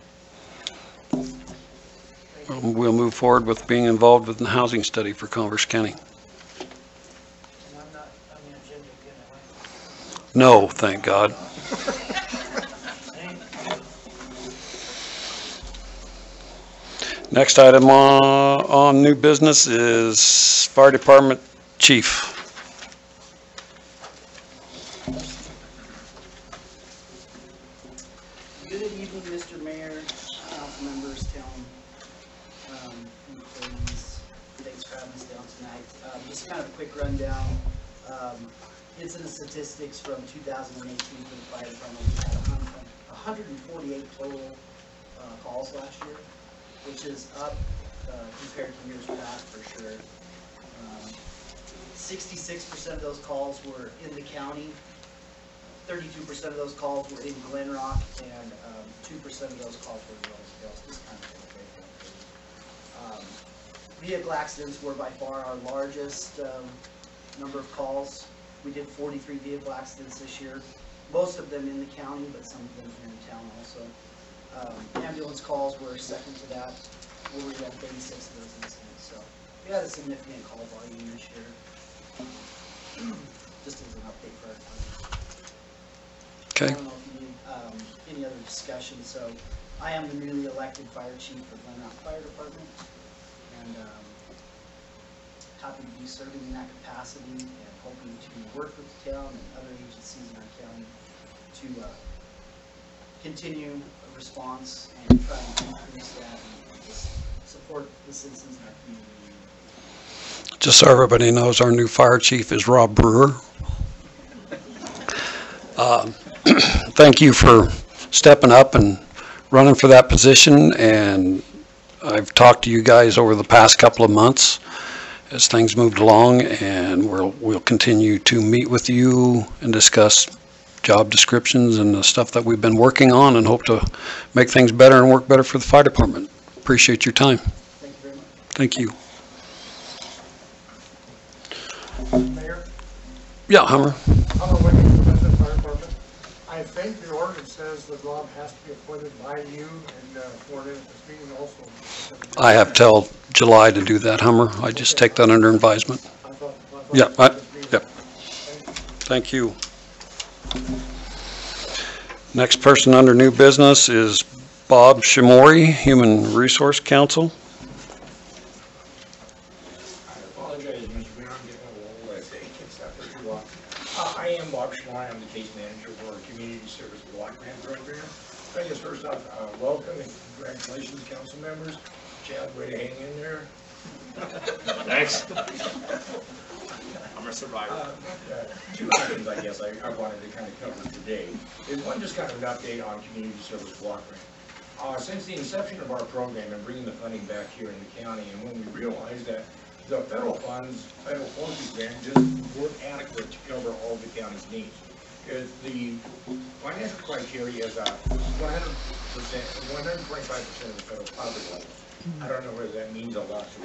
We'll move forward with being involved with the housing study for Converse County. And I'm not on the agenda again, am I? No, thank God. Next item on new business is Fire Department Chief. Good evening, Mr. Mayor, council members, town employees. Thanks for having us down tonight. Just kind of a quick rundown. Incident statistics from 2018 for the fire department. We had 148 total calls last year, which is up compared to years past for sure. 66% of those calls were in the county. 32% of those calls were in Glen Rock, and 2% of those calls were in Roseville. Just kind of a breakdown. Vehicle accidents were by far our largest number of calls. We did 43 vehicle accidents this year, most of them in the county, but some of them here in town also. Ambulance calls were second to that, where we had 36 of those incidents. So we had a significant call volume this year. Just as an update for our county. Okay. I don't know if you need any other discussion. So I am the newly elected fire chief for Glen Rock Fire Department, and happy to be serving in that capacity and hoping to work with the town and other agencies in our county to continue a response and try and increase that and just support the citizens in our community. Just so everybody knows, our new fire chief is Rob Brewer. Thank you for stepping up and running for that position, and I've talked to you guys over the past couple of months as things moved along, and we'll continue to meet with you and discuss job descriptions and the stuff that we've been working on, and hope to make things better and work better for the fire department. Appreciate your time. Thank you very much. Thank you. Mayor, Yeah, Hummer. I'm a witness for the fire department. I think the ordinance says that Rob has to be appointed by you and sworn in at this meeting also. I have till July to do that, Hummer. I just take that under advisement. Yeah, yep. Thank you. Next person under new business is Bob Shimori, Human Resource Council. I apologize, Mr. Mayor, I'm getting a little old, I think, it's after too long. I am Bob Schneid, I'm the case manager for our Community Service Block Grant Program. I guess first off, welcome and congratulations, council members. Chad, way to hang in there. Thanks. I'm a survivor. Two items, I guess, I wanted to kind of cover today. Is one, just kind of an update on Community Service Block Grant. Since the inception of our program and bringing the funding back here in the county, and when we realized that the federal forestry grant just weren't adequate to cover all the county's needs. The financial criteria is 100%, 125% of the federal poverty level. I don't know whether that means a lot to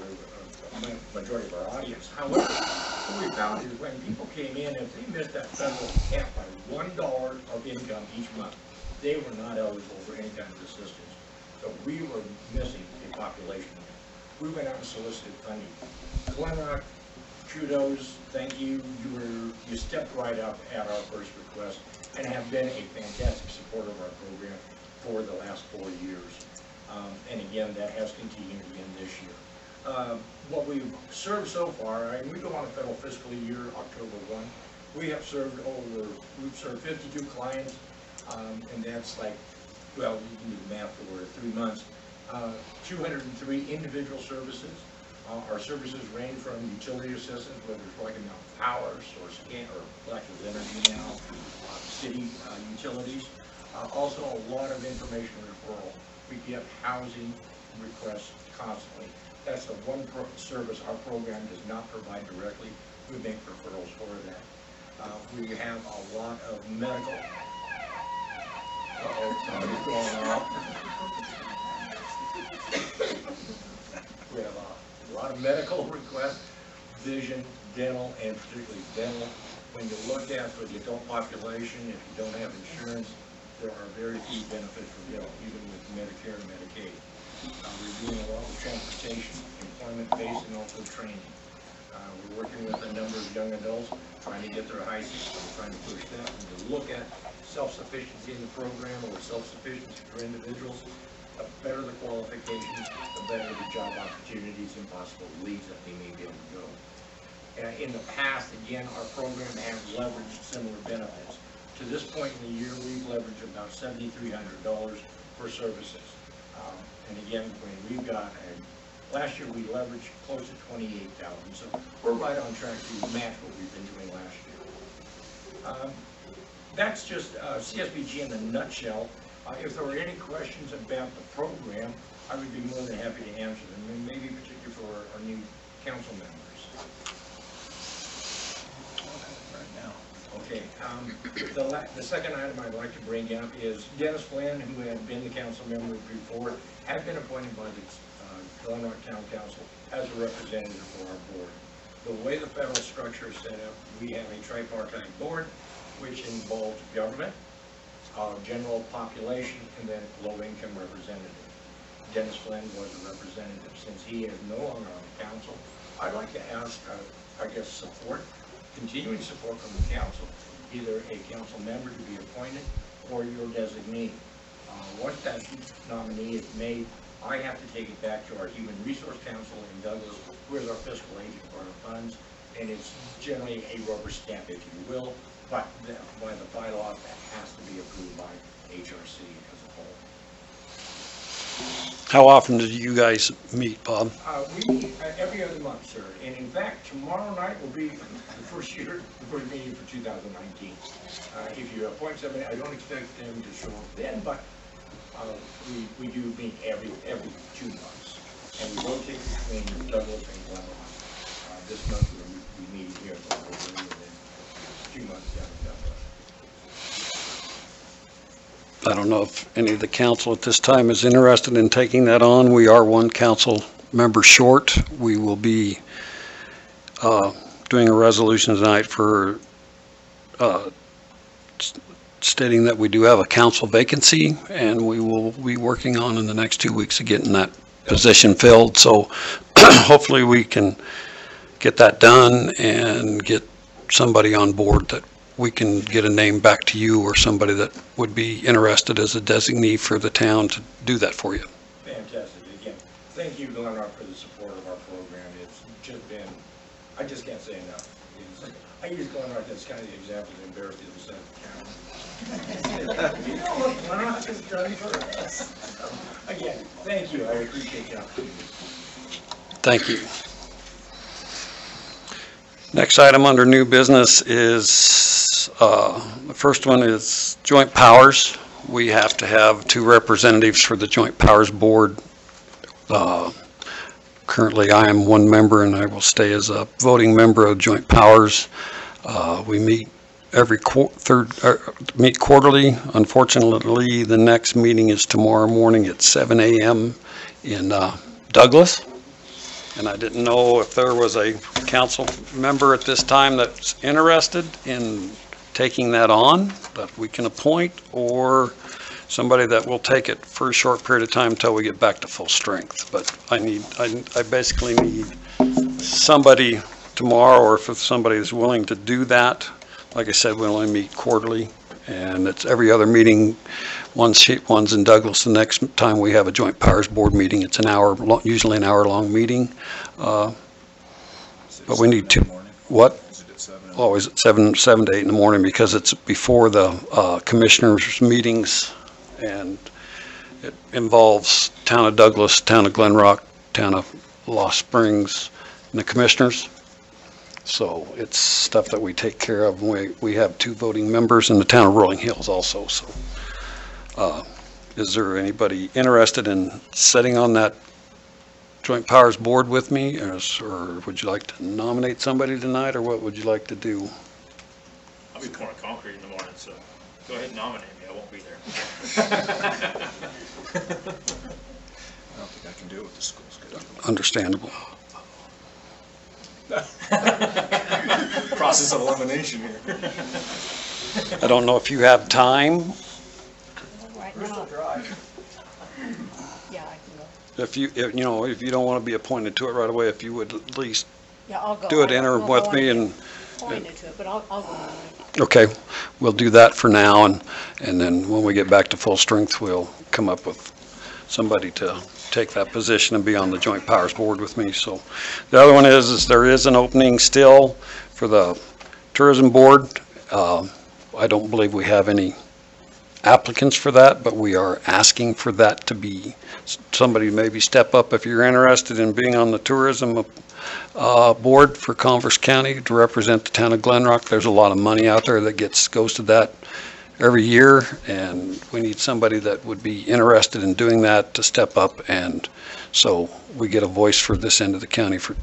the majority of our audience. However, what we found is when people came in, if they missed that federal cap by $1 of income each month, they were not eligible for any kind of assistance. So we were missing a population. We went out and solicited funding. Glen Rock, kudos, thank you. You stepped right up at our first request and have been a fantastic supporter of our program for the last 4 years. And again, that has continued again this year. What we've served so far, and we go on a federal fiscal year, October 1. we've served 52 clients, and that's like, well, you can do the math for 3 months. 203 individual services. Our services range from utility assistance, whether it's Rocky Mountain Power, Source or Electric Energy now, city utilities. Also a lot of information referral. We get housing requests constantly. That's the one service our program does not provide directly. We make referrals for that. We have a lot of medical. Somebody's going off. We have a lot of medical requests, vision, dental, and particularly dental. When you look at for the adult population, if you don't have insurance, there are very few benefits for dental, even with Medicare and Medicaid. We're doing a lot with transportation, employment-based, and also training. We're working with a number of young adults trying to get their high school, trying to push that, and to look at self-sufficiency in the program or self-sufficiency for individuals. The better the qualifications, the better the job opportunities and possible leads that they may be able to go. In the past, again, our program has leveraged similar benefits. To this point in the year, we've leveraged about $7,300 for services. And again, when we've got, last year we leveraged close to $28,000, so we're right on track to match what we've been doing last year. That's just CSBG in a nutshell. If there were any questions about the program, I would be more than happy to answer them, and maybe particularly for our new council members. Okay, the second item I'd like to bring up is Dennis Flynn, who had been the council member before, has been appointed by the Glen Rock Town Council as a representative for our board. The way the federal structure is set up, we have a tripartite board, which involves government, general population, and then low-income representative. Dennis Flynn was a representative. Since he is no longer on the council, I'd like to ask, I guess, continuing support from the council, either a council member to be appointed or your designee. Once that nominee is made, I have to take it back to our Human Resource Council in Douglas, who is our fiscal agent for our funds, and it's generally a rubber stamp, if you will, but by the bylaw, that has to be approved by HRC as a whole. How often do you guys meet, Bob? We meet every other month, sir. And in fact, tomorrow night will be the first meeting for 2019. If you appoint somebody, I don't expect them to show up then, but we do meet every 2 months. And we rotate between Douglas and Glen Rock. This month we meet here at the Library, and then 2 months down in Douglas. I don't know if any of the council at this time is interested in taking that on. We are one council member short. We will be doing a resolution tonight for stating that we do have a council vacancy, and we will be working on in the next 2 weeks of getting that position filled. So hopefully we can get that done and get somebody on board that we can get a name back to you or somebody that would be interested as a designee for the town to do that for you. Fantastic. Again, thank you, Glen Rock, for the support of our program. It's just been, I just can't say enough. I use Glen Rock as kind of the example to embarrass the other side of the county. You know what Glen Rock has done for us? Again, thank you. I appreciate the opportunity. Thank you. Next item under new business is, the first one is joint powers. We have to have 2 representatives for the joint powers board. Currently I am 1 member, and I will stay as a voting member of joint powers. We meet every meet quarterly. Unfortunately, the next meeting is tomorrow morning at 7 a.m. in Douglas. And I didn't know if there was a council member at this time that's interested in taking that on, that we can appoint, or somebody that will take it for a short period of time until we get back to full strength. But I basically need somebody tomorrow, or if somebody is willing to do that. Like I said, we only meet quarterly, and it's every other meeting. One's in Douglas. The next time we have a joint powers board meeting, it's an hour, usually an hour-long meeting. But we need to. What? Is it at always at 7 to 8 in the morning, because it's before the commissioners' meetings, and it involves Town of Douglas, Town of Glen Rock, Town of Lost Springs, and the commissioners. So it's stuff that we take care of. We have 2 voting members in the Town of Rolling Hills also. So is there anybody interested in sitting on that Joint Powers Board with me, or would you like to nominate somebody tonight, or what would you like to do? I'll be pouring concrete in the morning, so go ahead and nominate me, I won't be there. I don't think I can do it with the school schedule. Understandable. Process of elimination here. I don't know if you have time. Right now. Yeah, I can go. If you don't want to be appointed to it right away, if you would at least Yeah, I'll go. do it interim with me, and Pointed to it, but I'll go on it. okay, we'll do that for now, and then when we get back to full strength, we'll come up with somebody to take that position and be on the Joint Powers Board with me. So the other one is there is an opening still for the Tourism Board. I don't believe we have any applicants for that, but we are asking for that to be somebody. Maybe step up if you're interested in being on the Tourism Board for Converse County to represent the Town of Glen Rock. There's a lot of money out there that goes to that every year, and we need somebody that would be interested in doing that to step up, and so we get a voice for this end of the county for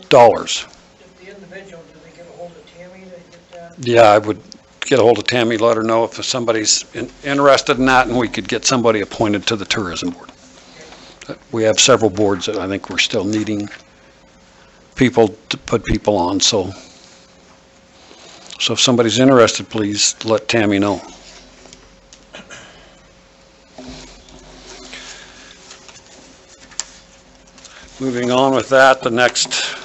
dollars. If the individual, do they get a hold of Tammy to get that? Yeah, I would get a hold of Tammy, let her know if somebody's interested in that, and we could get somebody appointed to the Tourism Board. We have several boards that I think we're still needing people to put people on, so if somebody's interested, please let Tammy know. Moving on with that, the next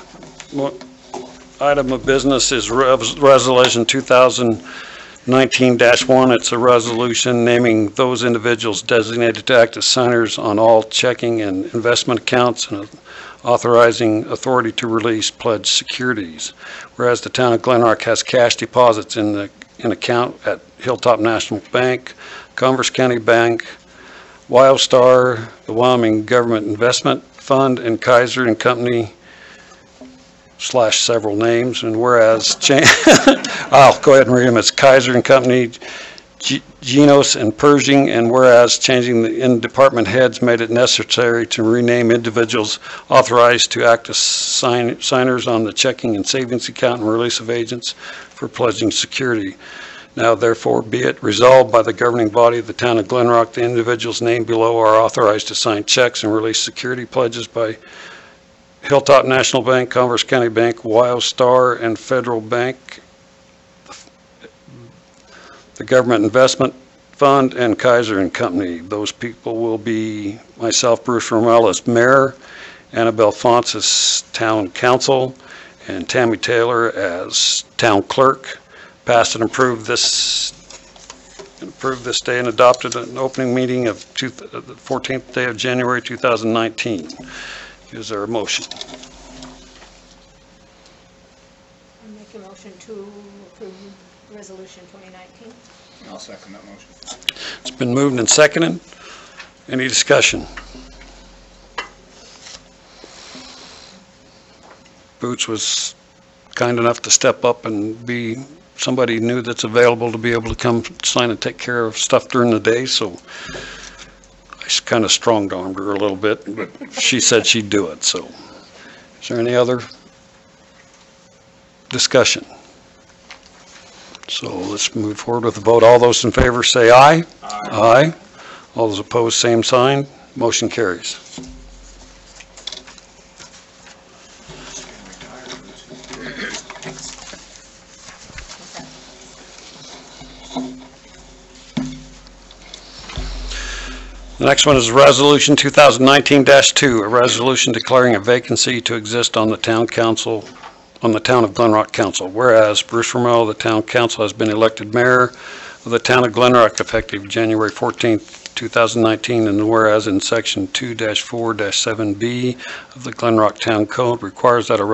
item of business is Resolution 2019-1. It's a resolution naming those individuals designated to act as signers on all checking and investment accounts, and authorizing authority to release pledged securities. Whereas the Town of Glen Rock has cash deposits in account at Hilltop National Bank, Converse County Bank, Wildstar, the Wyoming Government Investment Fund, and Kaiser and Company / several names. And whereas I'll go ahead and read them. It's Kaiser and Company, Genos and Pershing, and whereas changing the in-department heads made it necessary to rename individuals authorized to act as signers on the checking and savings account and release of agents for pledging security. Now therefore be it resolved by the governing body of the Town of Glen Rock, the individuals named below are authorized to sign checks and release security pledges by Hilltop National Bank, Converse County Bank, Wildstar, and Federal Bank, the Government Investment Fund, and Kaiser and Company. Those people will be myself, Bruce Rommel, as mayor, Annabelle Fonts as town council, and Tammy Taylor as town clerk. Passed and approved this day and adopted at an opening meeting of the 14th day of January 2019. Is there a motion? I make a motion to approve Resolution 2019. I'll second that motion. It's been moved and seconded. Any discussion? Boots was kind enough to step up and be somebody new that's available to be able to come sign and take care of stuff during the day, so I kind of strong-armed her a little bit, but she said she'd do it. So is there any other discussion? So let's move forward with the vote. All those in favor say aye. Aye. Aye. All those opposed, same sign. Motion carries. The next one is Resolution 2019-2, a resolution declaring a vacancy to exist on the Town Council, on the Town of Glen Rock Council. Whereas Bruce Rommel, the Town Council, has been elected mayor of the Town of Glen Rock effective January 14th, 2019, and whereas in Section 2-4-7B of the Glen Rock Town Code requires that a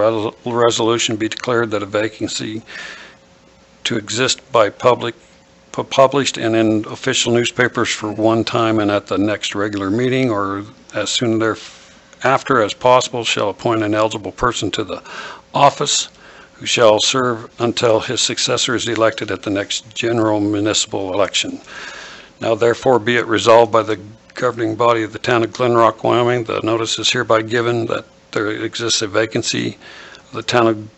resolution be declared that a vacancy to exist by published and in official newspapers for one time and at the next regular meeting or as soon thereafter as possible shall appoint an eligible person to the office who shall serve until his successor is elected at the next general municipal election. Now therefore be it resolved by the governing body of the town of Glen Rock, Wyoming, the notice is hereby given that there exists a vacancy of the town of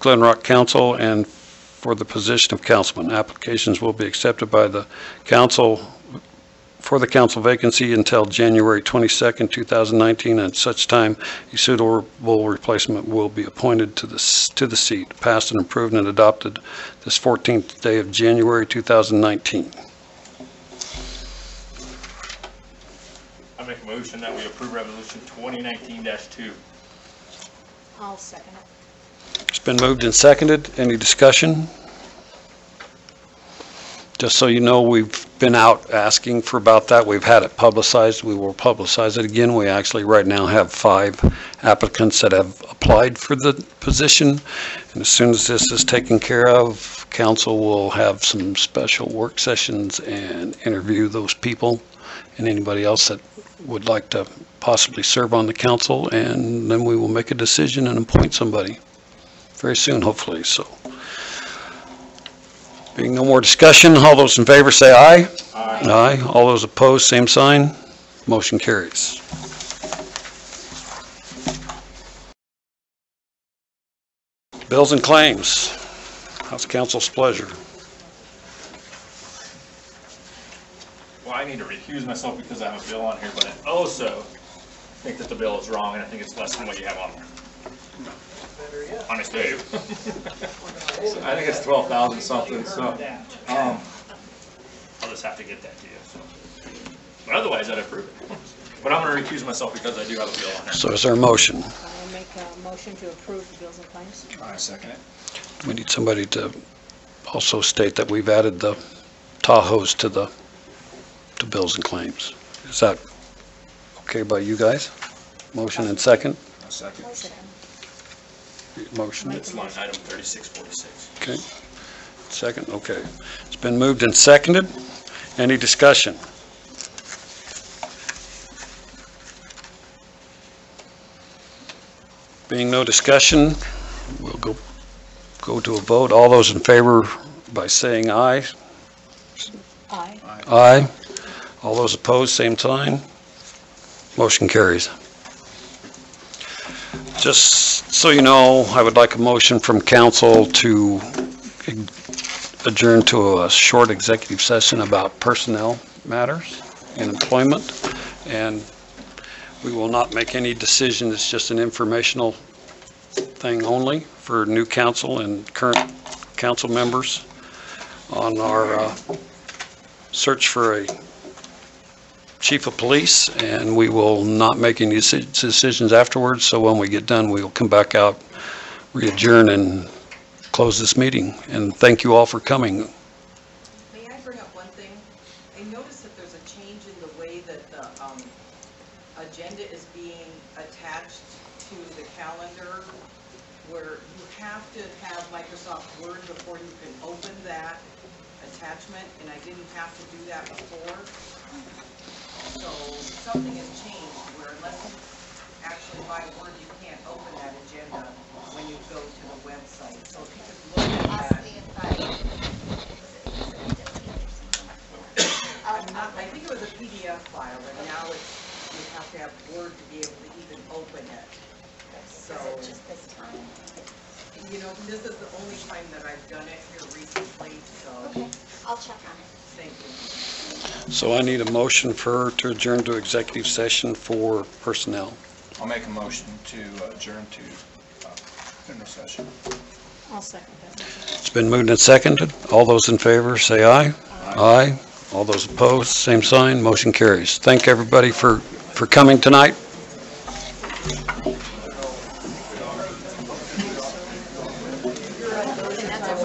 Glen Rock Council and for the position of councilman. Applications will be accepted by the council for the council vacancy until January 22nd, 2019, and at such time a suitable replacement will be appointed to the seat, passed and approved and adopted this 14th day of January 2019. I make a motion that we approve resolution 2019-2. I'll second it. It's been moved and seconded. Any discussion? Just so you know, we've been out asking for about that. We've had it publicized. We will publicize it again. We actually right now have 5 applicants that have applied for the position. And as soon as this is taken care of, council will have some special work sessions and interview those people and anybody else that would like to possibly serve on the council. And then we will make a decision and appoint somebody very soon, hopefully. So, being no more discussion, all those in favor say aye. Aye. Aye. All those opposed, same sign. Motion carries. Bills and claims. How's council's pleasure? Well, I need to recuse myself because I have a bill on here, but I also think that the bill is wrong, and I think it's less than what you have on there. Honest Dave. I think it's 12,000 something, so, I'll just have to get that to you, so. But otherwise, I'd approve it. But I'm gonna recuse myself because I do have a bill on there. So is there a motion? I'll make a motion to approve the bills and claims. I second it. We need somebody to also state that we've added the Tahoes to bills and claims. Is that okay by you guys? Motion and second? I second. Motion. It's line item 3646. Okay. Second, okay. It's been moved and seconded. Any discussion? Being no discussion, we'll go to a vote. All those in favor by saying aye. Aye. Aye. All those opposed, same sign. Motion carries. Just so you know, I would like a motion from council to adjourn to a short executive session about personnel matters and employment. And we will not make any decision. It's just an informational thing only for new council and current council members on our search for a chief of police, and we will not make any decisions afterwards. So when we get done, we will come back out, re-adjourn, and close this meeting. And thank you all for coming. May I bring up one thing? I noticed that there's a change in the way that the agenda is being attached to the calendar, where you have to have Microsoft Word before you can open that attachment, and I didn't have to do that before. So something has changed where unless you actually buy Word, you can't open that agenda when you go to the website. So if you could look at that. I think it was a PDF file, but now you have to have Word to be able to even open it. So, Just this time. you know, this is the only time that I've done it here recently, so. Okay, I'll check on it. Thank you. So I need a motion to adjourn to executive session for personnel. I'll make a motion to adjourn to general session. I'll second that. It's been moved and seconded. All those in favor say aye. Aye. All those opposed, same sign. Motion carries. Thank everybody for coming tonight. And that's a